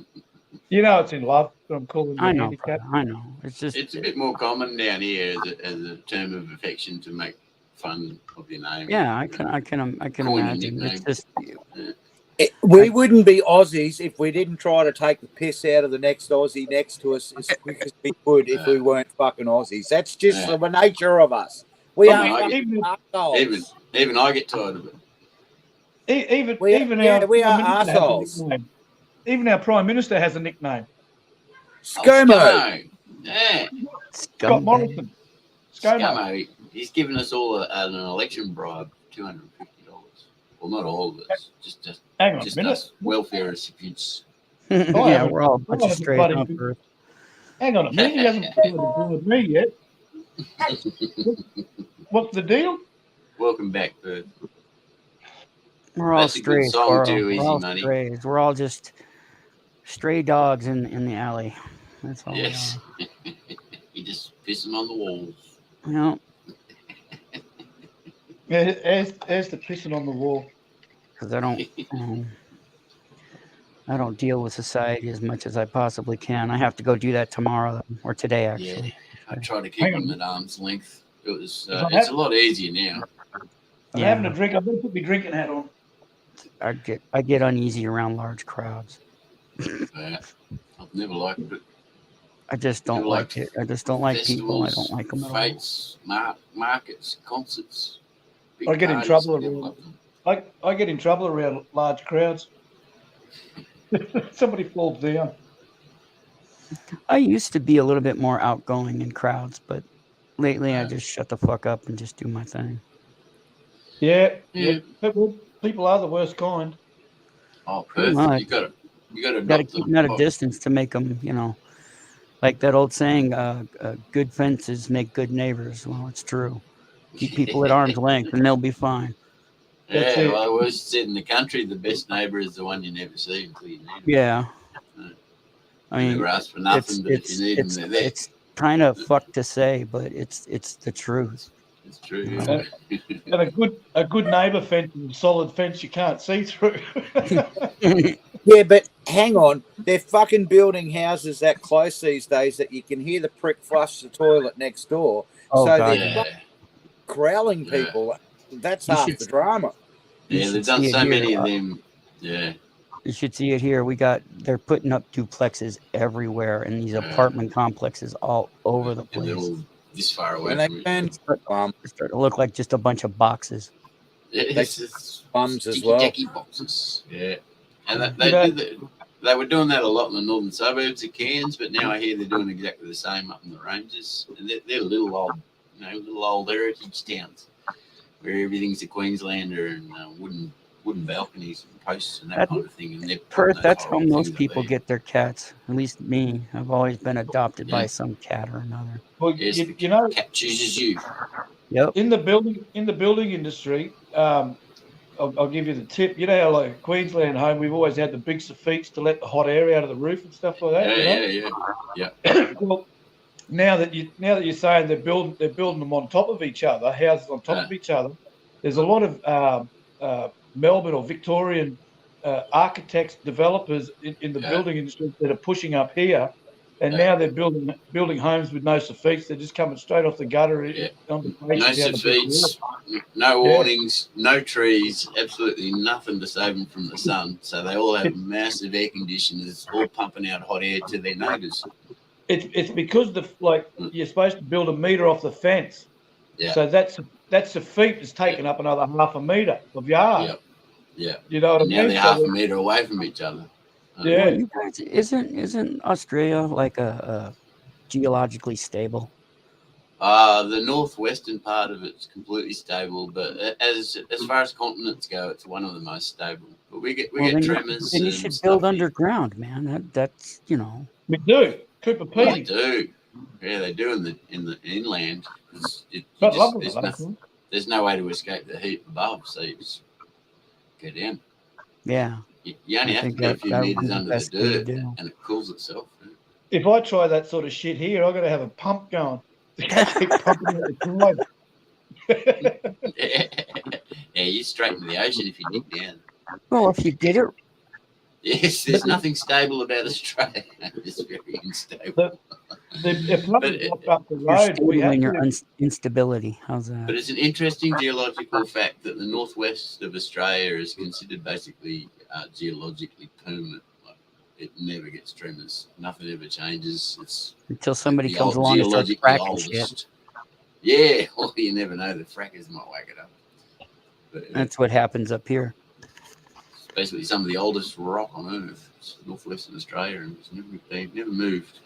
It's in love, but I'm calling you I know, handicap. brother, I know. It's a bit more common down here as a term of affection to make fun of your name. Yeah, I can imagine. It's just we wouldn't be Aussies if we didn't try to take the piss out of the next Aussie next to us as quick as we would if we weren't fucking Aussies. That's just the nature of us. We are assholes. Even I get tired of it. We are assholes. Even our Prime Minister has a nickname. ScoMo. Yeah. Scott Morrison. ScoMo. He's given us all an election bribe, $250. Well, not all of us. Just Hang on a just minute. us welfare recipients. yeah, we're all a bunch of straight uppers. Hang on a minute. He hasn't bored me yet. What's the deal? Welcome back, Bert. We're all That's a good strays, song Coral. too, We're Easy all Money. strays. We're all just stray dogs in the alley. That's all Yes. You just pissing on the walls. we are. Yeah, there's the pissing on the wall. Because I don't deal with society as much as I possibly can. I have to go do that tomorrow or today, actually. Yeah, I try to keep them at arm's length. It's a lot easier now. I'm having a drink. I'm going to put my drinking hat on. I get uneasy around large crowds. I've never liked it. I just don't like it. I just don't like people. I don't like them at all. Fates, markets, concerts. I get in trouble around. I get in trouble around large crowds. Somebody falls down. I used to be a little bit more outgoing in crowds, but lately I just shut the fuck up and just do my thing. Yeah. People are the worst kind. Oh, perfect. You got to keep them at a distance to make them, like that old saying, good fences make good neighbors. Well, it's true. Keep people at arm's length and they'll be fine. Yeah, well, I always said in the country, the best neighbour is the one you never see until you need them. Yeah. I mean, never ask for nothing, but if you need them, they're there. It's kind of fucked to say, but it's the truth. It's true. And a good neighbour fence is a solid fence you can't see through. Yeah, but hang on. They're fucking building houses that close these days that you can hear the prick flush the toilet next door. Oh, so God, they're growling people. That's half the drama. Yeah, they've done so many of them. Yeah. You should see it here. They're putting up duplexes everywhere in these apartment complexes all over the And they're place. all this far away When they from each turn other. They start to look like just a bunch of boxes. It's bums as well. Sticky boxes. Yeah. And You know- they were doing that a lot in the northern suburbs of Cairns, but now I hear they're doing exactly the same up in the ranges. And they're little old heritage towns where everything's a Queenslander and wooden balconies and posts and that kind of thing. And they're Perth, that's how horrible most things up people there. get their cats. At least me. I've always been adopted by Yeah. some cat or another. Well, Yes, you know, cat chooses you. Yep. in the building industry, I'll give you the tip. You know how like a Queensland home, we've always had the big soffites to let the hot air out of the roof and stuff like that. Yeah. Well, now that you're saying they're building them on top of each other, houses on top of each other, there's a lot of Melbourne or Victorian architects, developers in the building industry that are pushing up here, and now they're building homes with no soffites. They're just coming straight off the gutter. No soffites, no awnings, no trees, absolutely nothing to save them from the sun. So they all have massive air conditioners, all pumping out hot air to their neighbours. It's because you're supposed to build a metre off the fence. Yeah. So that's the feet is taking up another half a metre of yard. Yeah. You know what I Now mean? they're half a metre away from each other. Yeah. Well, you guys, isn't Australia like a geologically stable? The northwestern part of it's completely stable, but as far as continents go, it's one of the most stable. But we get tremors. Then you should build underground, man. That's We do. Cooper They Pedy. do. Yeah, they do in the inland. There's no way to escape the heat above, so you just go down. Yeah. You only have to go a few meters under the dirt, and it cools itself. If I try that sort of shit here, I've got to have a pump going. Keep pumping out the tide. Yeah, you straight into the ocean if you dig down. Well, if you did it, Yes, there's nothing stable about Australia. It's very unstable. If nothing popped up the you're road, stable we have in your to. instability. How's that? But it's an interesting geological fact that the northwest of Australia is considered basically geologically permanent. Like, it never gets tremors. Nothing ever changes. It's Until somebody the comes old- along and starts geologically fracking shit. oldest. Yeah, well, you never know. The frackers might wake it up. But That's what happens up here. it's basically some of the oldest rock on Earth. It's northwestern Australia, and they've never moved.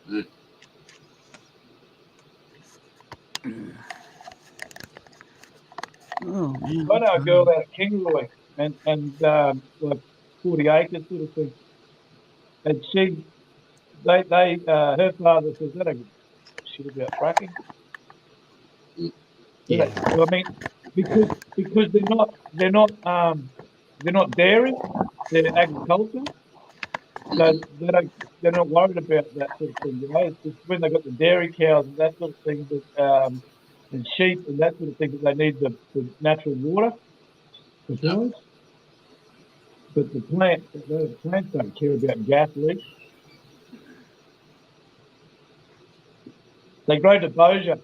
Yeah. Oh man. I know a girl out of Kingaroy and like 40 acres sort of thing. And her father says, "That ain't shit about fracking." Yeah. I mean, because they're not dairy, they're agriculture. So they're not worried about that sort of thing. You know, it's just when they got the dairy cows and that sort of thing, and sheep and that sort of thing, that they need the natural water for plants. But the plants don't care about gas leaks. They grow Dabosia.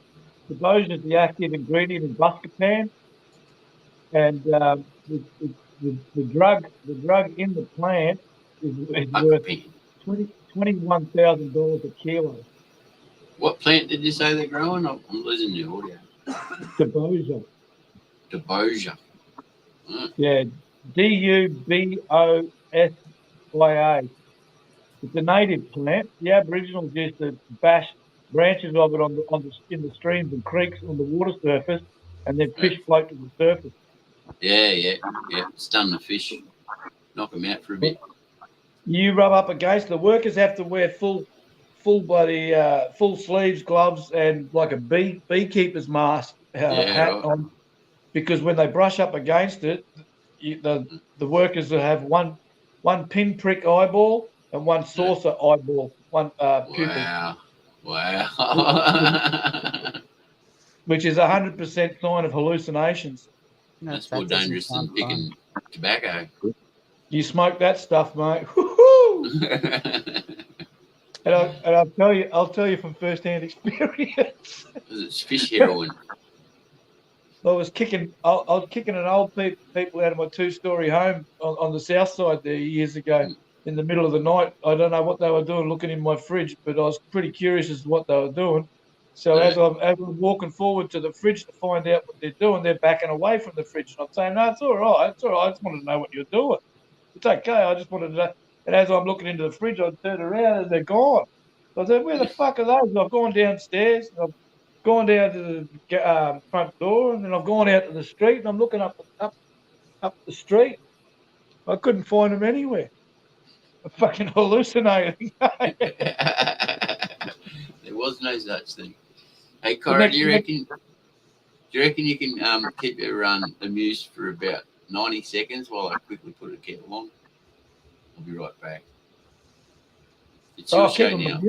Dabosia is the active ingredient in Buscopan, and the drug in the plant is worth $21,000 a kilo. What plant did you say they're growing? I'm losing your audio. Dabosia. Dabosia. Yeah, Dubosya. It's a native plant. The Aboriginals used to bash branches of it in the streams and creeks on the water surface, and then fish float to the surface. Yeah. Stun the fish. Knock them out for a bit. You rub up against the workers have to wear full sleeves, gloves, and like a beekeeper's mask hat on, because when they brush up against it, the workers will have one pinprick eyeball and one saucer eyeball, one pupil. Wow. Which is 100% sign of hallucinations. That's more dangerous than picking tobacco. You smoke that stuff, mate. Woo-hoo! And I'll tell you from first-hand experience. It's fish heroin. I was kicking an old people out of my 2-story home on the south side there years ago in the middle of the night. I don't know what they were doing looking in my fridge, but I was pretty curious as to what they were doing. So as I'm walking forward to the fridge to find out what they're doing, they're backing away from the fridge. And I'm saying, no, it's all right. It's all right. I just wanted to know what you're doing. It's okay. I just wanted to know. And as I'm looking into the fridge, I turn around and they're gone. So I said, where the fuck are those? And I've gone downstairs. And I've gone down to the front door, and then I've gone out to the street, and I'm looking up the street. I couldn't find them anywhere. I'm fucking hallucinating. There was no such thing. Hey, Cora, do you reckon you can keep everyone amused for about 90 seconds while I quickly put a kettle on? I'll be right back. It's your show now.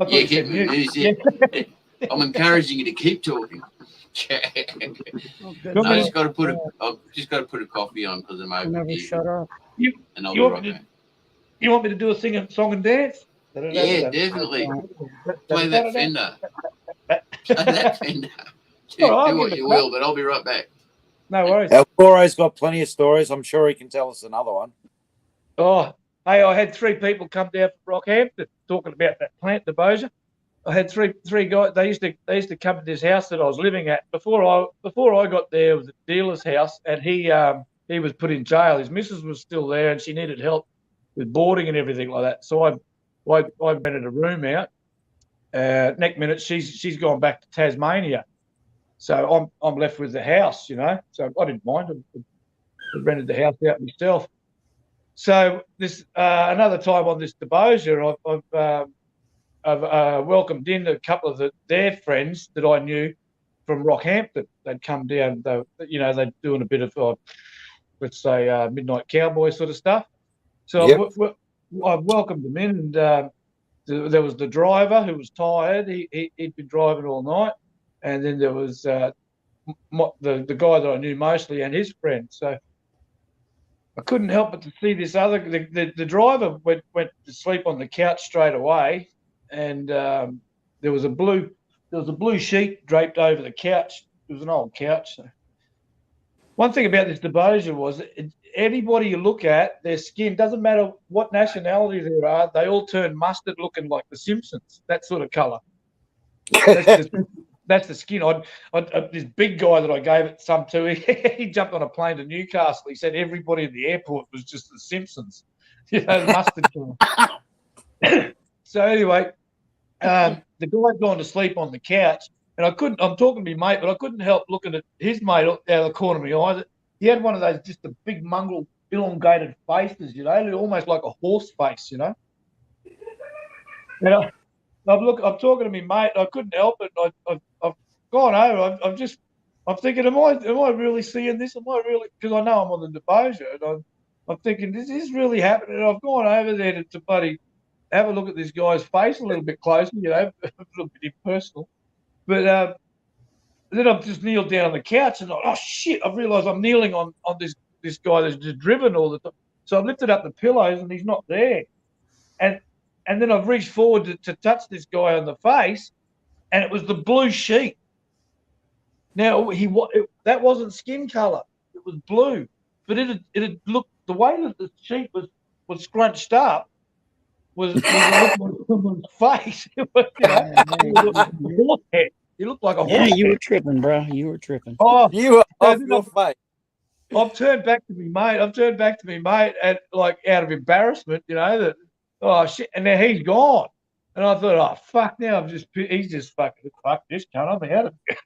Yeah, keep them amused. Yeah. I'm encouraging you to keep talking. No, I just got to put a coffee on because I'm over here. Shut up. And I'll be right back. You want me to do a song and dance? Yeah, definitely. Play that Fender. Play that Fender. Do what you will, but I'll be right back. No worries. Coro's got plenty of stories. I'm sure he can tell us another one. Oh, hey, I had 3 people come down from Rockhampton talking about that plant, the Bossier. I had three guys. They used to come to this house that I was living at before I got there. It was a dealer's house, and he was put in jail. His missus was still there, and she needed help with boarding and everything like that. So I rented a room out. Next minute, she's gone back to Tasmania, so I'm left with the house, you know. So I didn't mind. I rented the house out myself. So this another time on this Bossier, I've welcomed in a couple of their friends that I knew from Rockhampton. They'd come down, they're doing a bit of, let's say, midnight cowboy sort of stuff. So yep. I welcomed them in, and there was the driver who was tired. He'd been driving all night. And then there was the guy that I knew mostly and his friend. So I couldn't help but to see this other, the driver went to sleep on the couch straight away. And there was a blue sheet draped over the couch. It was an old couch. So. One thing about this Bossier was anybody you look at, their skin, doesn't matter what nationality they are, they all turn mustard looking like the Simpsons, that sort of colour. That's the skin. This big guy that I gave it some to, he jumped on a plane to Newcastle. He said everybody in the airport was just the Simpsons, mustard colour. So anyway, the guy'd gone to sleep on the couch, and I'm talking to my mate, but I couldn't help looking at his mate out of the corner of my eye. He had one of those, just a big mongrel, elongated faces, almost like a horse face, And I'm talking to my mate. I couldn't help it. I've gone over. I'm thinking, am I really seeing this? Am I really? Because I know I'm on the Bossier, and I'm thinking, is this really happening? And I've gone over there to buddy. Have a look at this guy's face a little bit closer, a little bit impersonal. But then I've just kneeled down on the couch and oh shit! I've realised I'm kneeling on this guy that's just driven all the time. So I've lifted up the pillows and he's not there, and then I've reached forward to touch this guy on the face, and it was the blue sheet. Now that wasn't skin colour; it was blue, but it had looked, the way that the sheet was scrunched up. Was looking like someone's face. It was, he looked like a horse. Yeah, you were tripping, bro. You were tripping. Oh, you were off your face. I've turned back to me mate, and like out of embarrassment, that oh shit, and now he's gone. And I thought, oh fuck, now he's just fucking fuck this cunt, I'm out of here.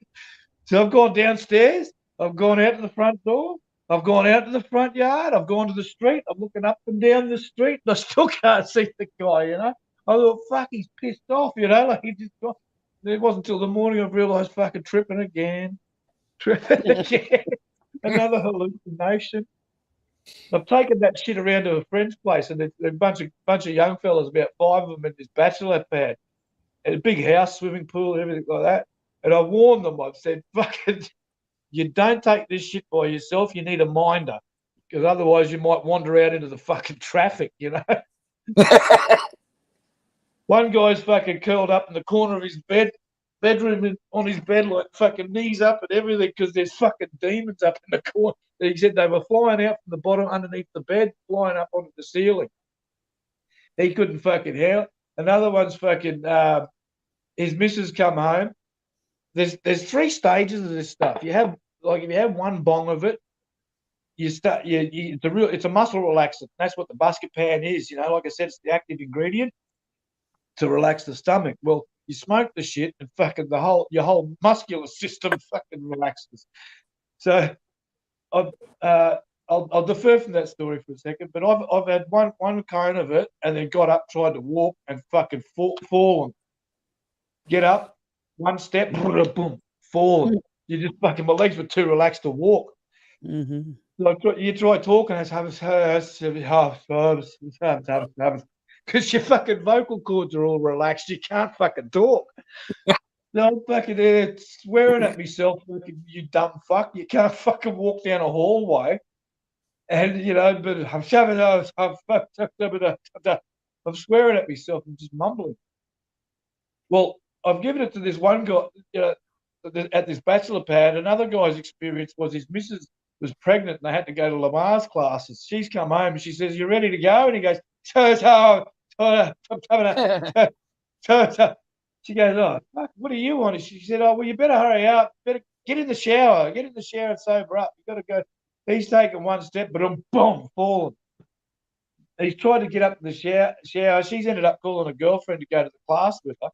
So I've gone downstairs. I've gone out to the front door. I've gone out to the front yard. I've gone to the street. I'm looking up and down the street, and I still can't see the guy. I thought, fuck, he's pissed off. Like he just got. It wasn't until the morning I realised, fucking tripping again. Another hallucination. I've taken that shit around to a friend's place, and there's a bunch of young fellas, about 5 of them, in this bachelor pad, and a big house, swimming pool, everything like that. And I warned them. I've said, fucking. You don't take this shit by yourself. You need a minder, because otherwise you might wander out into the fucking traffic, One guy's fucking curled up in the corner of his bed, bedroom on his bed, like fucking knees up and everything, because there's fucking demons up in the corner. He said they were flying out from the bottom underneath the bed, flying up onto the ceiling. He couldn't fucking help. Another one's fucking his missus come home. There's 3 stages of this stuff. You have if you have one bong of it, it's a muscle relaxant. That's what the buscopan is. Like I said, it's the active ingredient to relax the stomach. Well, you smoke the shit and fucking your whole muscular system fucking relaxes. So I'll defer from that story for a second, but I've had one cone of it and then got up, tried to walk and fucking fallen. Get up, one step, boom, fallen. You just fucking, my legs were too relaxed to walk. Mm-hmm. Like you try talking, because your fucking vocal cords are all relaxed. You can't fucking talk. No, I'm fucking there swearing at myself, you dumb fuck. You can't fucking walk down a hallway. And, but I'm swearing at myself and just mumbling. Well, I've given it to this one guy, at this bachelor pad. Another guy's experience was his missus was pregnant and they had to go to Lamar's classes. She's come home and she says, "You ready to go?" And he goes, she goes, "Oh, fuck, what do you want?" She said, "Oh, well, you better hurry up. Better get in the shower. Get in the shower and sober up. You got to go." He's taken one step, but boom, fallen. He's tried to get up to the shower. She's ended up calling a girlfriend to go to the class with her.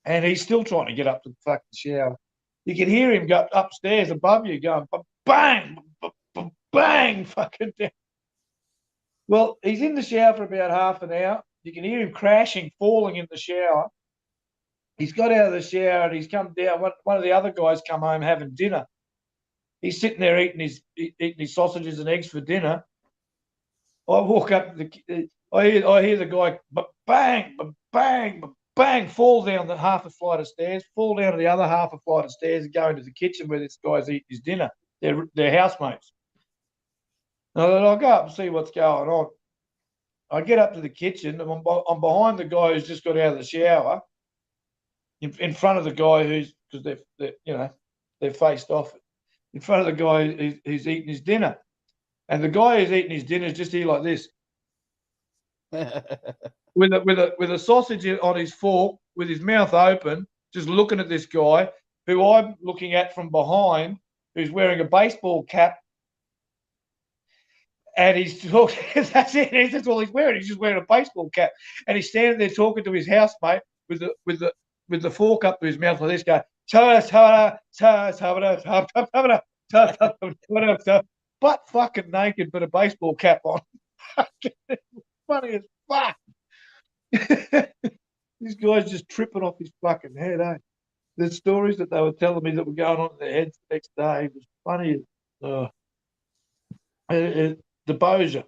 And he's still trying to get up to the fucking shower. You can hear him go upstairs above you going, bang, bang, fucking down. Well, he's in the shower for about half an hour. You can hear him crashing, falling in the shower. He's got out of the shower and he's come down. One of the other guys come home having dinner. He's sitting there eating his sausages and eggs for dinner. I walk up, I hear the guy, bang, bang, bang, fall down the half a flight of stairs, fall down to the other half a flight of stairs and go into the kitchen where this guy's eating his dinner. They're housemates. And I thought, I'll go up and see what's going on. I get up to the kitchen and I'm behind the guy who's just got out of the shower, in front of the guy because they're faced off, in front of the guy who's eating his dinner. And the guy who's eating his dinner is just here like this. with a sausage on his fork, with his mouth open, just looking at this guy who I'm looking at from behind, who's wearing a baseball cap, and he's talking. That's it. That's all he's wearing. He's just wearing a baseball cap, and he's standing there talking to his housemate with the fork up to his mouth like this, guy. Butt fucking naked, but a baseball cap on. Funny as fuck. This guy's just tripping off his fucking head, eh? The stories that they were telling me that were going on in their heads the next day was funny. The Bossier.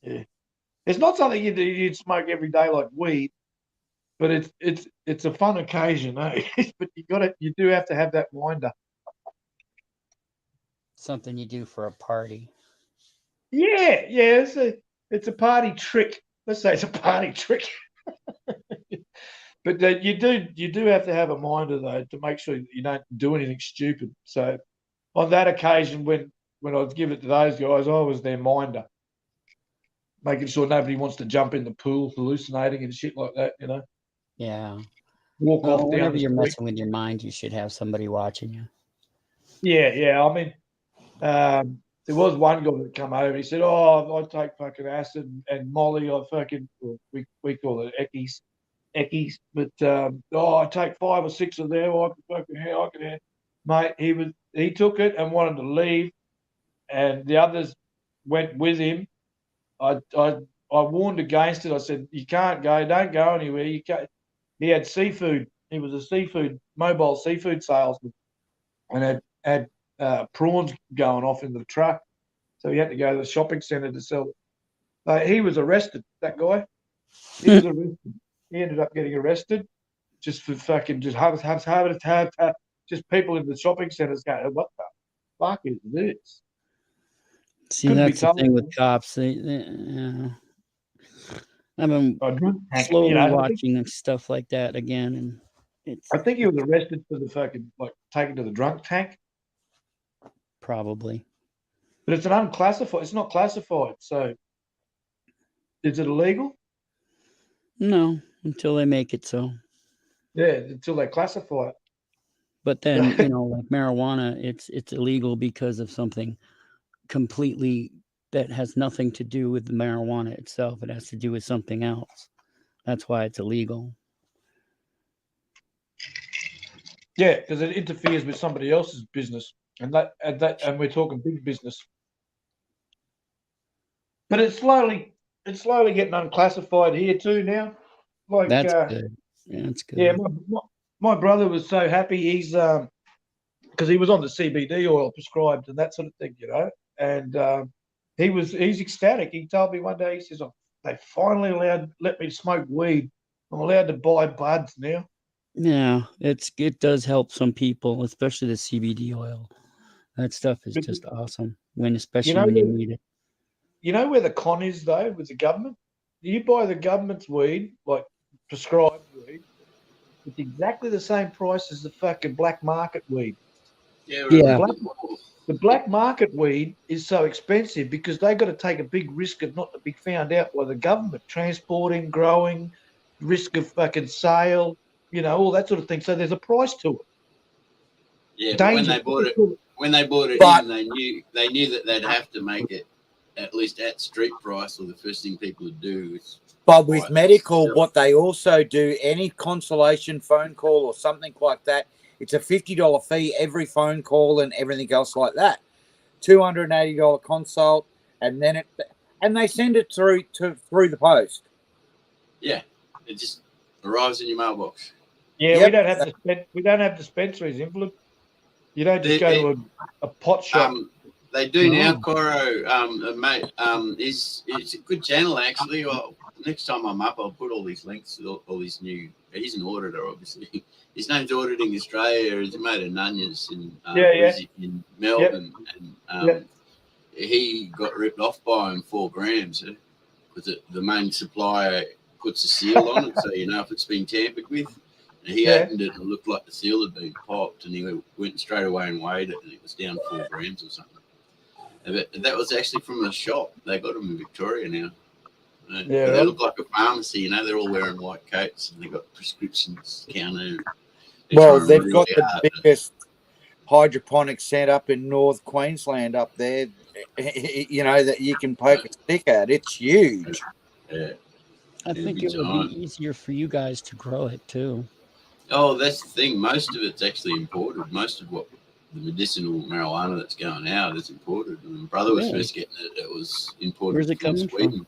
Yeah. It's not something you'd smoke every day like weed, but it's a fun occasion, eh? But you do have to have that winder. Something you do for a party. Yeah, it's a party trick. Let's say it's a party trick. But you do have to have a minder though to make sure that you don't do anything stupid. So on that occasion, when I'd give it to those guys, I was their minder, making sure nobody wants to jump in the pool, hallucinating and shit like that. Yeah. Walk off down whenever the you're street. messing with your mind, you should have somebody watching you. Yeah. I mean, there was one guy that come over. He said, "Oh, I take fucking acid and Molly. We call it eckies, but I take 5 or 6 of them. I can have." Mate, he took it and wanted to leave, and the others went with him. I warned against it. I said, "You can't go. Don't go anywhere. You can't." He had seafood. He was a mobile seafood salesman, and had prawns going off in the truck. So he had to go to the shopping centre to sell it. He was arrested, that guy. He was arrested. He ended up getting arrested just for fucking just people in the shopping centres going, "What the fuck is this?" See, Couldn't be that's the thing told. with cops. I've been slowly watching stuff like that again, and It's I think he was arrested for the fucking like taken to the drunk tank, probably. but it's an unclassified. It's not classified, so is it illegal? No, until they make it so. Yeah, until they classify it. But then, like marijuana, it's illegal because of something completely that has nothing to do with the marijuana itself. It has to do with something else. That's why it's illegal. Yeah, because it interferes with somebody else's business, and we're talking big business. But it's slowly getting unclassified here too now. Like That's good. Yeah, that's good. yeah, my brother was so happy. He's because he was on the CBD oil prescribed and that sort of thing, and he's ecstatic. He told me one day, he says, "Oh, they finally let me smoke weed. I'm allowed to buy buds now." Yeah, it does help some people, especially the CBD oil. That stuff is But just awesome you especially know when you where, need it. you know where the con is though with the government. You buy the government's weed, like prescribed weed. It's exactly the same price as the fucking black market weed. Yeah, The Yeah, black market weed is so expensive because they got to take a big risk of not to be found out by the government, transporting, growing, risk of fucking sale, all that sort of thing. So there's a price to it. yeah. But Danger. when they bought it But in, they knew that they'd have to make it at least at street price, or the first thing people would do is. But with medical, sell. what they also do, any consolation phone call or something like that, it's a $50 fee every phone call and everything else like that. $280 consult, and then they send it through the post. Yeah, it just arrives in your mailbox. Yeah, Yep. we don't have dispensaries in Blood. You don't just go to a pot shop. They do now, No. Coro, mate. It's a good channel actually. Well, next time I'm up, I'll put all these links to all these new. He's an auditor, obviously. His name's Auditing Australia. He's a mate of Nunez in Melbourne, and he got ripped off by him 4 grams because the main supplier puts a seal on it, so you know if it's been tampered with. And he opened it and it looked like the seal had been popped, and he went straight away and weighed it, and it was down 4 grams or something. And that was actually from a shop. They got them in Victoria now. They look like a pharmacy, they're all wearing white coats and they've got prescriptions counter. Well, they've got the biggest hydroponic setup in North Queensland up there, that you can poke a stick at. It's huge. Yeah. I think it would be easier for you guys to grow it too. Oh, that's the thing. Most of it's actually imported. Most of what the medicinal marijuana that's going out is imported. When my brother was first getting it, it was imported. Where's it coming from?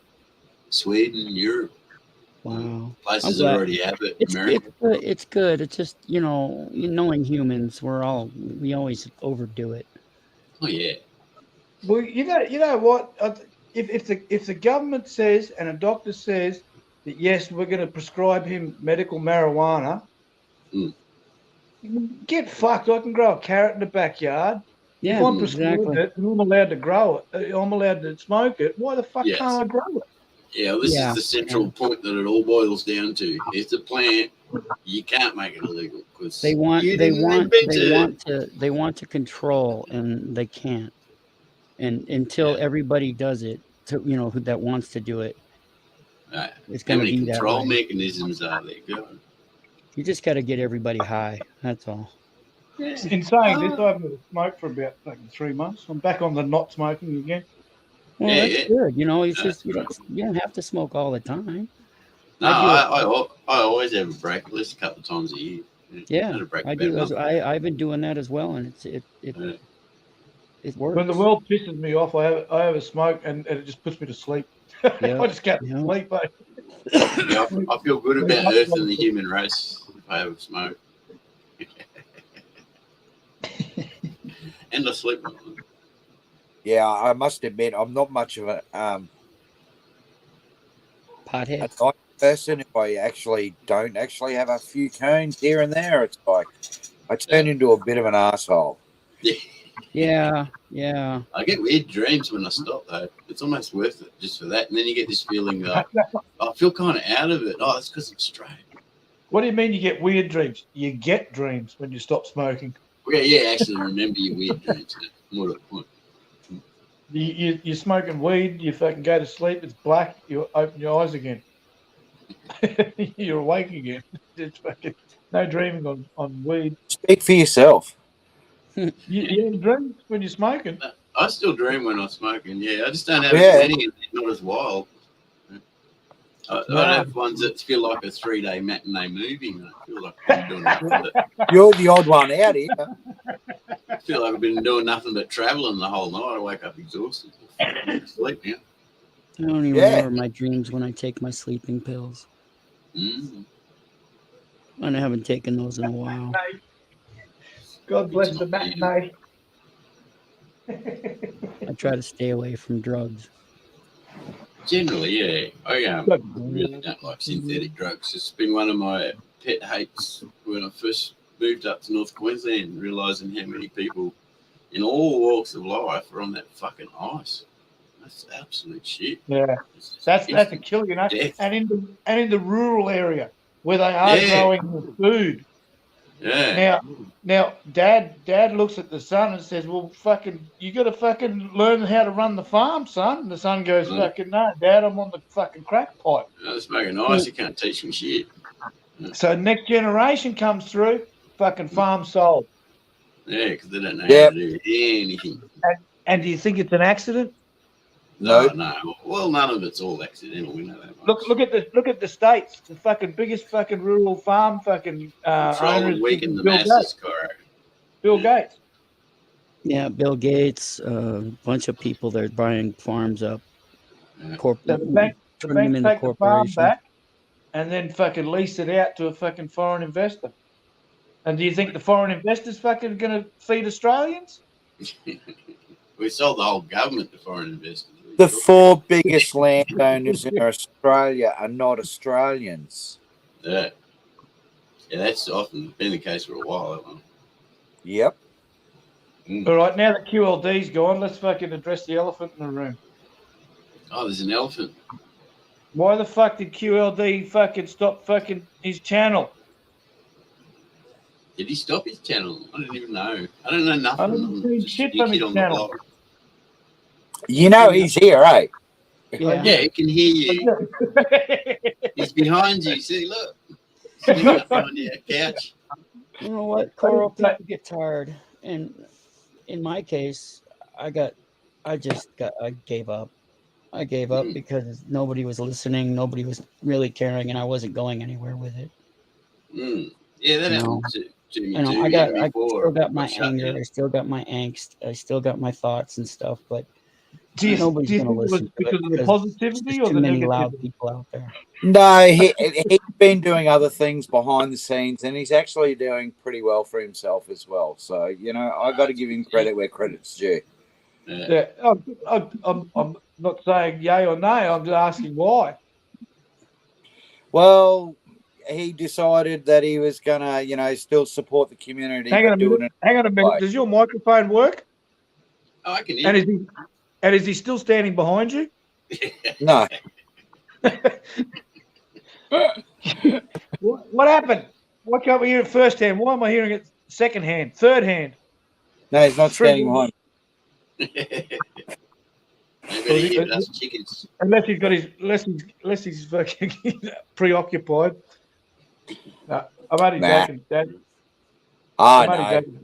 Sweden, Europe. Wow. Places that already have it. It's good. It's just, knowing humans, we always overdo it. Oh yeah. Well, you know what? If the government says and a doctor says that yes, we're going to prescribe him medical marijuana, get fucked. I can grow a carrot in the backyard. Yeah, if I'm prescribed it and I'm allowed to grow it, I'm allowed to smoke it. Why the fuck can't I grow it? Yeah, this is the central point that it all boils down to. It's a plant. You can't make it illegal because they want to control, and they can't. And until everybody does it, who that wants to do it, it's going to be that way. How many control mechanisms are there? Go. You just got to get everybody high. That's all. In saying this, I haven't smoked for about 3 months. I'm back on the not smoking again. Well, that's good. It's just you don't have to smoke all the time. No, I always have a break at least a couple of times a year. Yeah, I do. I've been doing that as well, and it works. When the world pisses me off, I have a smoke, and it just puts me to sleep. Yeah. I just can't sleep. I feel good about Earth and the human race if I have a smoke. And I sleep. Yeah, I must admit, I'm not much of a pothead a night person. If I don't have a few cones here and there, it's like I turn into a bit of an asshole. Yeah. I get weird dreams when I stop though. It's almost worth it just for that. And then you get this feeling that I feel kind of out of it. Oh, that's because I'm straight. What do you mean you get weird dreams? You get dreams when you stop smoking. Yeah, actually remember your weird dreams. More to the point. You're smoking weed, you fucking go to sleep, it's black, you open your eyes again. You're awake again. It's fucking no dreaming on weed. Speak for yourself. You have dreams when you're smoking. I still dream when I'm smoking. Yeah, I just don't have Yeah. as many. And they're not as wild. I don't have ones that feel like a 3-day matinee movie. I feel like I've been doing nothing but, You're the odd one out here. I feel like I've been doing nothing but traveling the whole night. I wake up exhausted. Sleep now. I don't even remember my dreams when I take my sleeping pills. Mm. And I haven't taken those in a while. God bless the matinee. I try to stay away from drugs. Generally, yeah. I really don't like synthetic drugs. It's been one of my pet hates when I first moved up to North Queensland, realising how many people in all walks of life are on that fucking ice. That's absolute shit. Yeah, that's a killer, you know. Death. And in the rural area where they are growing the food. Yeah. Now, Dad looks at the son and says, "Well, fucking, you got to fucking learn how to run the farm, son." And the son goes, "Fucking no, Dad, I'm on the fucking crack pipe." I smoking ice. You can't teach me shit. So next generation comes through, fucking farm sold. Yeah, because they don't know how to do anything. And do you think it's an accident? No. Well, none of it's all accidental. We know that much. Look at the states. The fucking biggest fucking rural farm fucking owner is weaken the Bill masses, Gates. Bill Gates. Yeah, Bill Gates, a bunch of people that are buying farms up. So the bank take the farm back and then fucking lease it out to a fucking foreign investor. And do you think the foreign investor's fucking going to feed Australians? We sold the whole government to foreign investors. The 4 biggest landowners in Australia are not Australians. Yeah. Yeah, that's often been the case for a while. That one. Yep. All right, now that QLD's gone, let's fucking address the elephant in the room. Oh, there's an elephant. Why the fuck did QLD fucking stop fucking his channel? Did he stop his channel? I didn't even know. I don't know nothing. I haven't seen shit from his channel. You know he's here, eh? Yeah, he can hear you. He's behind you. See, look. He's behind you, couch. You know what, Coral? People get tired, and in my case, I gave up. I gave up because nobody was listening, nobody was really caring, and I wasn't going anywhere with it. Yeah, that happened to me too. I still got my anger, I still got my angst, I still got my thoughts and stuff, but nobody's going to listen to it because of the positivity or too the many negativity? loud people out there. No, he's been doing other things behind the scenes, and he's actually doing pretty well for himself as well. So, you know, I got to give him credit where credit's due. Yeah, I'm not saying yay or nay. I'm just asking why. Well, he decided that he was gonna, you know, still support the community. Hang on a minute. Does your microphone work? Oh, I can hear. And is he still standing behind you? No. What happened? Why can't we hear it first hand? Why am I hearing it second hand, third hand? No, he's not standing behind. Us chickens. Unless he's fucking preoccupied. No, I'm only joking, Dad. I'm only joking.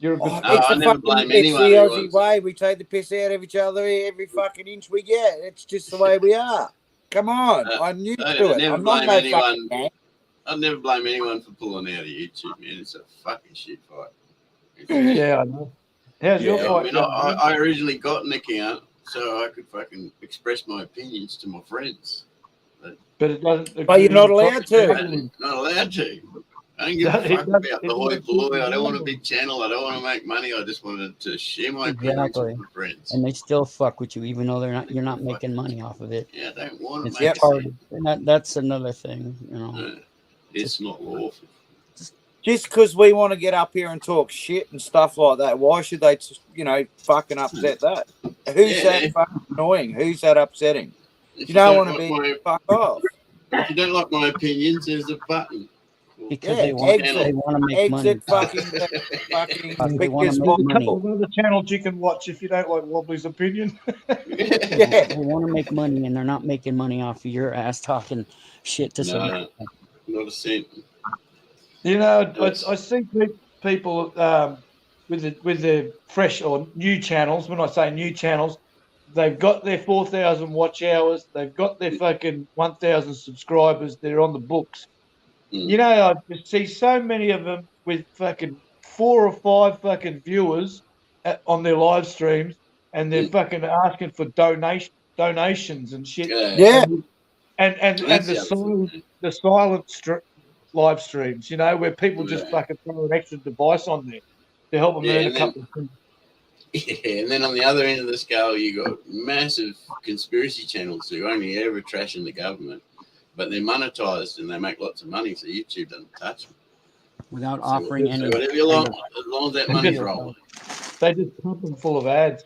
You're a good. I never blame anyone. It's the Aussie way. We take the piss out of each other every fucking inch we get. It's just the way we are. Come on, I'm new to it. I'm not no fucking man. I'll never blame anyone for pulling out of YouTube, man. It's a fucking shit fight. Yeah, I know. How's your fight? I mean, I originally got an account so I could fucking express my opinions to my friends. But it doesn't. But you're not allowed to. Not allowed to. I don't give a fuck about the hoi polloi. I don't want a big channel. I don't want to make money. I just wanted to share my opinions with my friends. And they still fuck with you, even though you're not making money off of it. Yeah, I don't want to it's make hard. And that's another thing, you know. It's not lawful. Just because we want to get up here and talk shit and stuff like that, why should they, you know, fucking upset that? Who's that fucking annoying? Who's that upsetting? You don't want to be fuck off. If you don't like my opinions, there's a button. Because Yeah, they want exit. they want to make money. Exit fucking They wanna biggest make There's a money. couple of other channels you can watch if you don't like Wobbly's opinion. Yeah. They want to make money, and they're not making money off of your ass talking shit to some. No, not a cent. You know, Yes. I see people with the fresh or new channels. When I say new channels, they've got their 4,000 watch hours. They've got their fucking 1,000 subscribers. They're on the books. Mm. You know, I just see so many of them with fucking 4 or 5 fucking viewers on their live streams, and they're fucking asking for donations and shit. Yeah. And That's the the other thing, silent live streams, you know, where people just Yeah. fucking throw an extra device on there to help them Yeah, earn a and then- couple of things. Yeah, and then on the other end of the scale, you got massive conspiracy channels who only ever trashing the government, but they're monetized and they make lots of money, so YouTube doesn't touch them. Without So offering so any. whatever you like, as long as that money's rolling. They just pump them full of ads.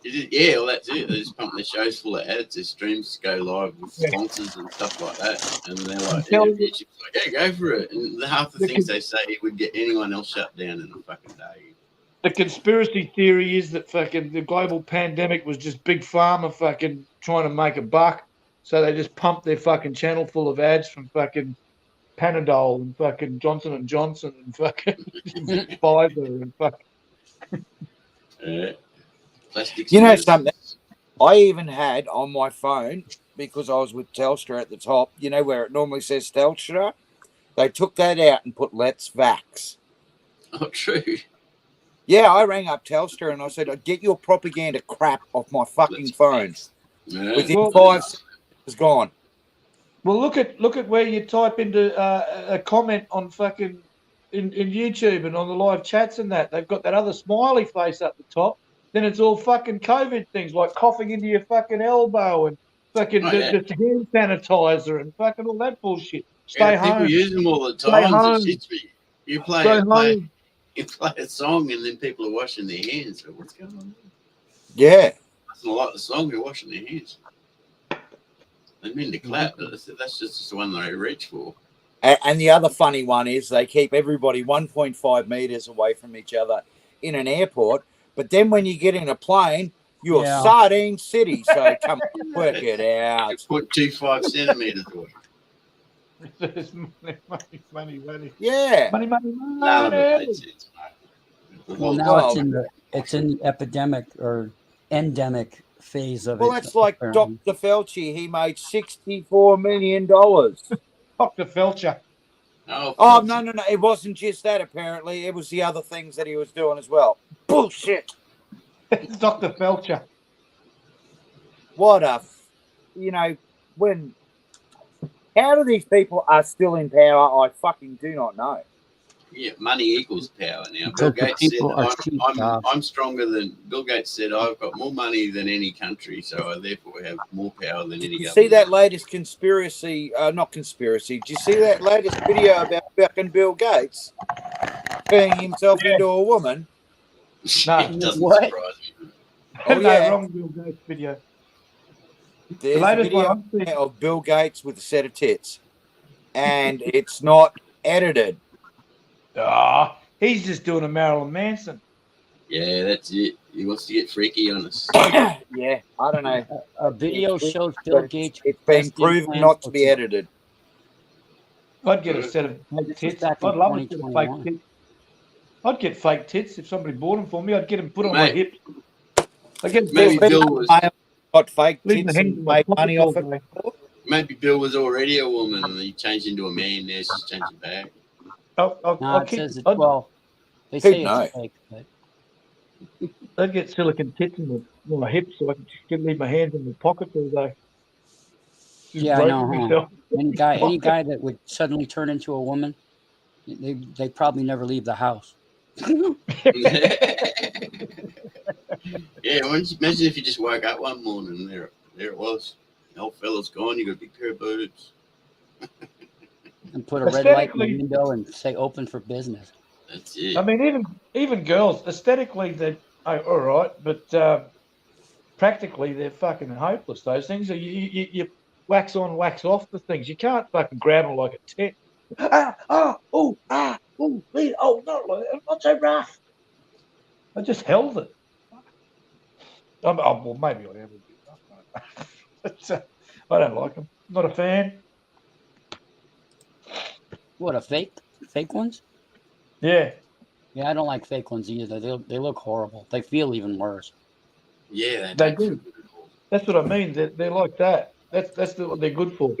Yeah, well, that's it. They just pump their shows full of ads. Their streams go live with Yeah. sponsors and stuff like that. And they're like, tell you- YouTube's like, yeah, go for it. And half the The things they say would get anyone else shut down in a fucking day. The conspiracy theory is that fucking the global pandemic was just big pharma fucking trying to make a buck, so they just pumped their fucking channel full of ads from fucking Panadol and fucking Johnson and Johnson and fucking Pfizer and fucking. Plastic You know surgeons. something? I even had on my phone, because I was with Telstra at the top, you know where it normally says Telstra? They took that out and put Let's Vax. Oh, true. Yeah, I rang up Telstra and I said, get your propaganda crap off my fucking phone. Yeah. Within Well- 5 seconds, it was gone. Well, look at where you type into a comment on fucking in YouTube and on the live chats and that. They've got that other smiley face up the top. Then it's all fucking COVID things like coughing into your fucking elbow and fucking Oh, the yeah. hand sanitizer and fucking all that bullshit. Yeah, Stay people home. use them all the Stay time. home. It shits me. You Stay play home. a song and then people are washing their hands. So what's going on? Yeah. It's not like the song, they're washing their hands. They mean to clap, but that's just the one they reach for. And the other funny one is they keep everybody 1.5 meters away from each other in an airport. But then when you get in a plane, you're Yeah. Sardine City. So come on, work it out. 0.25 centimeters away. There's money. Yeah. Money. None of it made sense, mate. Well, now it's in the epidemic or endemic phase of it. Well, that's like apparently. Dr. Fauci. He made $64 million. Oh, Dr. Felcher. Oh, no. It wasn't just that, apparently. It was the other things that he was doing as well. Bullshit. It's Dr. Felcher. What how do these people are still in power? I fucking do not know. Yeah, money equals power now. Because Bill the Gates said, people are cheap, Doc. I'm stronger than Bill Gates said. I've got more money than any country, so I therefore have more power than any Did you government. see that latest conspiracy? Not conspiracy. Did you see that latest video about fucking Bill Gates turning himself into a woman? No. It doesn't What? surprise me. Oh, No, yeah. wrong Bill Gates video. There's a latest video one I'm seeing- of Bill Gates with a set of tits, and it's not edited. Ah, he's just doing a Marilyn Manson. Yeah, that's it. He wants to get freaky on us. Yeah, I don't know. A video It's- shows Bill But Gates. it's been testing proven plans not to for be edited. I'd get a set of fake This is tits. back in I'd love a set of 2021. fake tits. I'd get fake tits if somebody bought them for me. I'd get them put on my Mate. hips. I'd get them Maybe put Bill was Got fake leave my tits hands and in my made pocket money all off it. day. maybe Bill was already a woman and he changed into a man. Now she's changing back. No, I'll it keep. says it's I'd, well. They Who'd say know? it's fake, but I'd get silicon tits in my hips so I can just leave my hands in my pockets all day. Just Yeah, I know, groping huh? myself. any guy that would suddenly turn into a woman, they probably never leave the house. Yeah, imagine if you just woke up one morning and there it was. The old fella's gone. You got a big pair of boobs. And put a red light in the Aesthetically- window and say open for business. That's it. I mean, even girls, aesthetically, they're all right, but practically, they're fucking hopeless. Those things. wax on, wax off the things. You can't fucking grab them like a tit. Oh, not so rough. I just held it. Well, maybe I am a bit rough. I don't know. But, I don't like them. Not a fan. What, a fake ones? Yeah. Yeah, I don't like fake ones either. They look horrible. They feel even worse. Yeah, They do. That's what I mean. They're like that. That's what they're good for.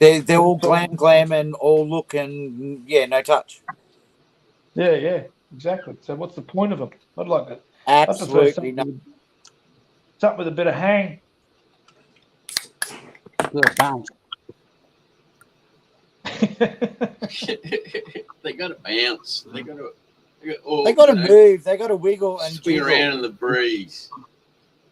They're all glam and all look and no touch. Yeah, exactly. So what's the point of them? I'd like that. Absolutely not. Something with a bit of hang. Good bounce. They got to bounce. They got to move. They got to wiggle and swing around in the breeze.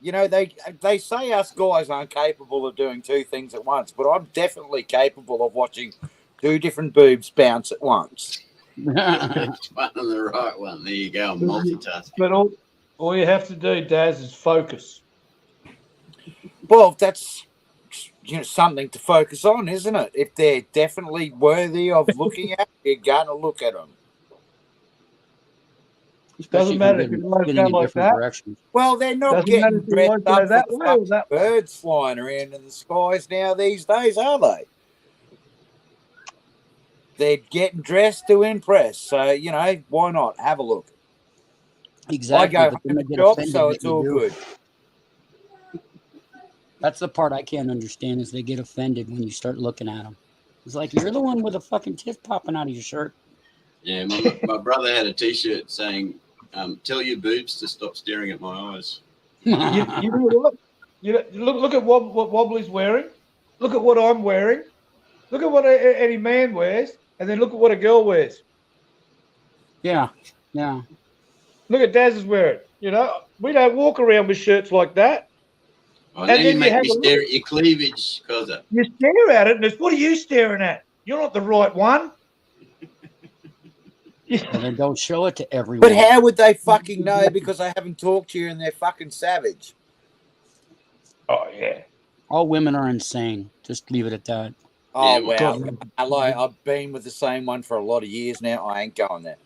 You know, they say us guys aren't capable of doing two things at once, but I'm definitely capable of watching two different boobs bounce at once. One on the right one. There you go. I'm multitasking. But all you have to do, Daz, is focus. Well, that's something to focus on, isn't it? If they're definitely worthy of looking at, you're going to look at them. Doesn't matter if you want to go like that. Directions. Well, they're not getting dressed up that way or that way. Birds flying around in the skies now these days, are they? They're getting dressed to impress. So, why not? Have a look. Exactly. I go home to shop, so it's all good. That's the part I can't understand is they get offended when you start looking at them. It's like, you're the one with a fucking tit popping out of your shirt. Yeah, my brother had a T-shirt saying, tell your boobs to stop staring at my eyes. You know what? Look at what Wobbly's wearing. Look at what I'm wearing. Look at what any man wears. And then look at what a girl wears. Yeah. Look at Daz's wearing. We don't walk around with shirts like that. Oh, and then you make me stare at your cleavage, Cozza. You stare at it, and it's, what are you staring at? You're not the right one. And then don't show it to everyone. But how would they fucking know because they haven't talked to you and they're fucking savage? Oh, yeah. All women are insane. Just leave it at that. Oh, wow. Hello, I've been with the same one for a lot of years now. I ain't going there.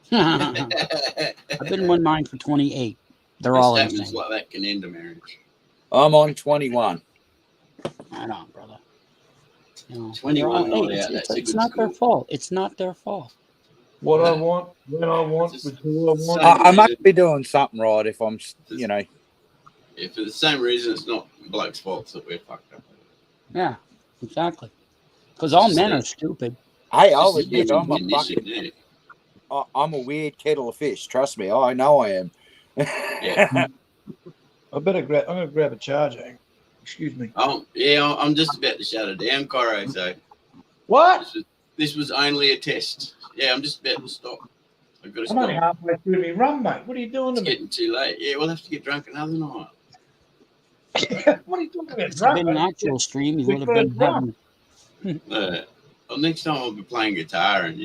I've been with mine for 28. They're all insane. Like that can end a marriage. I'm on 21. Right on, brother. 21 not out. It's not their fault. It's not their fault. What I want, when I want, with who I want. I must be doing something right if I'm, Yeah, for the same reason, it's not bloke's fault that we're fucked up. Yeah, exactly. Because all men are stupid. Hey, I'll admit I'm a weird kettle of fish. Trust me, I know I am. Yeah. I'm going to grab a charger. Excuse me. I'm just about to shut it down, Coro. So what? This was only a test. Yeah, I'm just about to stop. I've got to stop. I'm only halfway through my run, mate. What are you doing to me? It's getting too late. Yeah, we'll have to get drunk another night. What are you talking about? It's been an actual stream. You would have been having. Well, next time I'll be playing guitar and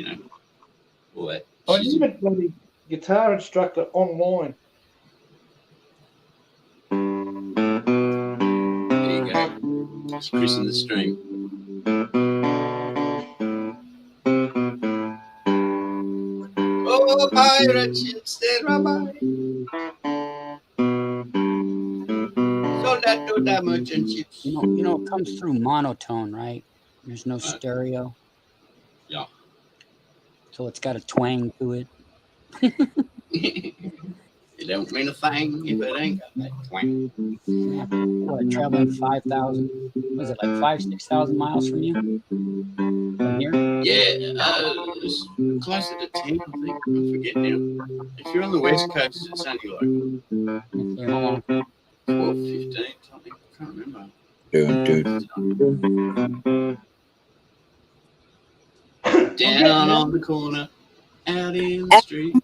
all that. I need a bloody guitar instructor online. There you go. It's Chris in the stream. Oh, pirate ships, they're rabbi. Sold out to the merchant ships. You know, it comes through monotone, right? There's no stereo. Yeah. So it's got a twang to it. It don't mean a thing if it ain't got that twang. Yeah. What, traveling 5,000? Was it like 6,000 miles from you? From here? Yeah, it's closer to 10, I think. I forget now. If you're on the west coast, it's only like 12, 15, something. I can't remember. Down on the corner, out in the street.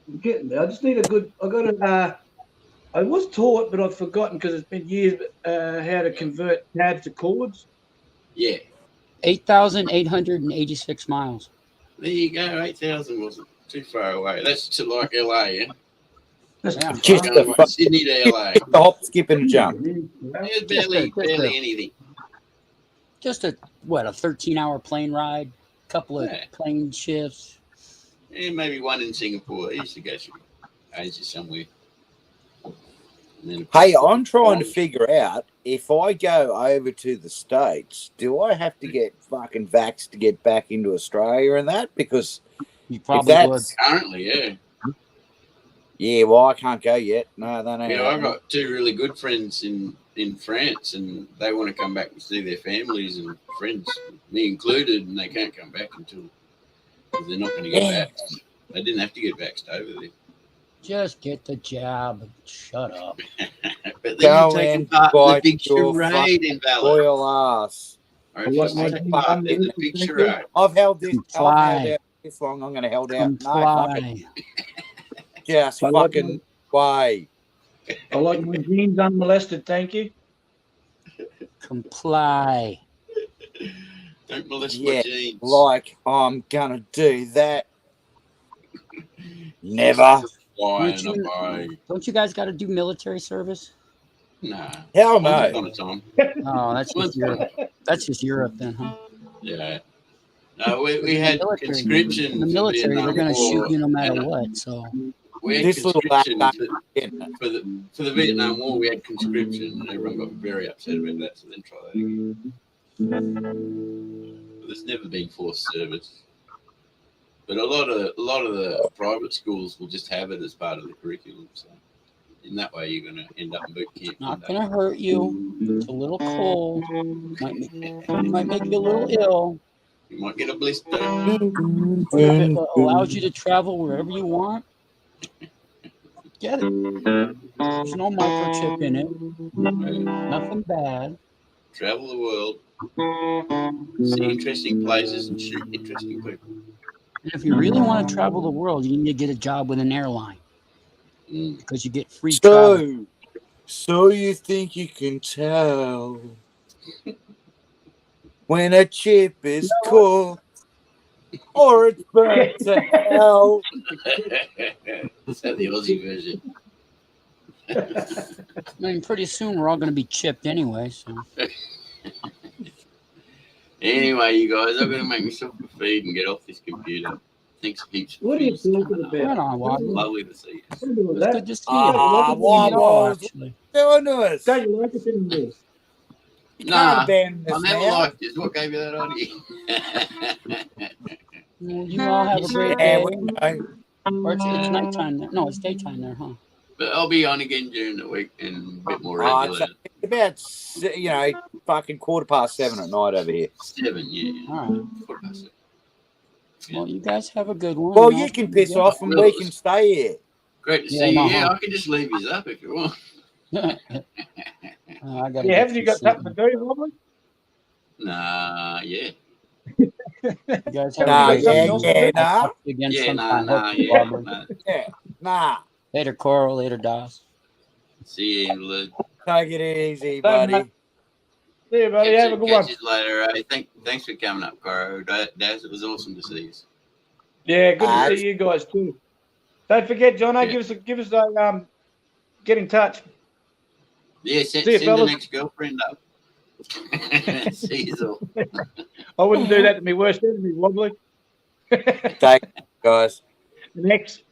I'm getting there. I just need I was taught, but I've forgotten because it's been years, how to convert tabs to chords. Yeah. 8,886 miles. There you go. 8,000 wasn't too far away. That's to like LA, yeah? Yeah. Just Going a from fuck- Sydney to LA. The hop, skip, and jump. There's Just barely anything. Just a 13-hour plane ride, couple of Yeah. plane shifts. And maybe one in Singapore. I used to go through Asia somewhere. And then Hey, I'm trying to figure out if I go over to the States, do I have to get fucking vaxxed to get back into Australia and that? Because You if probably would. that's currently, yeah. yeah, well, I can't go yet. No, that ain't Yeah, I've happening. got two really good friends in France, and they want to come back and see their families and friends, me included, and they can't come back until because they're not going to get Yeah. vaxxed. They didn't have to get vaxxed over there. Just get the jab and shut up. But then Go you're taking and part in the bite big your charade in Valor. Royal ass. Or if you take part in the big charade. I've held this. I've held Comply. out this long. I'm going to hold out. No, fuck it. Comply. Just I like fucking way. I like my jeans unmolested, thank you. Comply. Don't molest Yeah, my jeans. like I'm gonna do that. Never. Why and obey. Don't you guys got to do military service? Nah. Hell Once no. upon a time. Oh, that's just Europe. That's just Europe then, huh? Yeah. No, we had conscription. In the for military, they're Vietnam going to War, shoot you no matter and what. So we had This little black conscription guy. for the Vietnam War. We had conscription, and everyone got very upset about that. So then try that again. But there's never been forced service. But a lot of the private schools will just have it as part of the curriculum. So in that way, you're going to end up in boot camp. not going to hurt you. It's a little cold. Might make you a little ill. You might get a blister. But if it allows you to travel wherever you want, get it. There's no microchip in it. Nothing bad. Travel the world, see interesting places, and shoot interesting people. And if you really want to travel the world, you need to get a job with an airline because you get free travel. So you think you can tell when a chip is cooked or it's burnt to hell? Is that the Aussie version? I mean, pretty soon we're all going to be chipped anyway. So Anyway, you guys, I'm going to make myself a feed and get off this computer. Thanks heaps. What are you talking right about? on, Wobble. Lovely to see you. It's good to see you. Ah, Wobble. Actually. Doing to us. Don't you like it anymore? You Nah, can't abandon I us never now. liked this. What gave you that idea? Well, you all have a great Yeah, day. we know. Or it's nighttime there. No, it's daytime there, huh? But I'll be on again during the week and a bit more It's regular. about, fucking 7:15 at night over here. 7, yeah. All right. Quarter past 7. Well, you guys have a good one. Well, and you I'll can see piss again. off and we can stay here. Great to Yeah, see you. no, Yeah, huh? I can just leave you up if you want. I gotta Yeah, haven't you got some something to do, Wobbly? Nah, yeah. sleep. You guys have Nah, a great yeah, day. yeah, I'll nah. talk to you again Yeah, sometime. nah, Hopefully, yeah. Barbara. Nah. Yeah, nah. Later, Coral. Later, Doss. See you, Invalid. Take it easy, Bye, buddy. mate. See you, buddy. Have a good one. Catch you later. Thanks for coming up, Caro. Daz, it was awesome to see you. Yeah, good to see you guys too. Don't forget, Jono, give us a get in touch. Yeah, See you, send the fellas. next girlfriend up. See you all. I wouldn't do that to me worst enemy, Wobbly. Take it, guys. Next.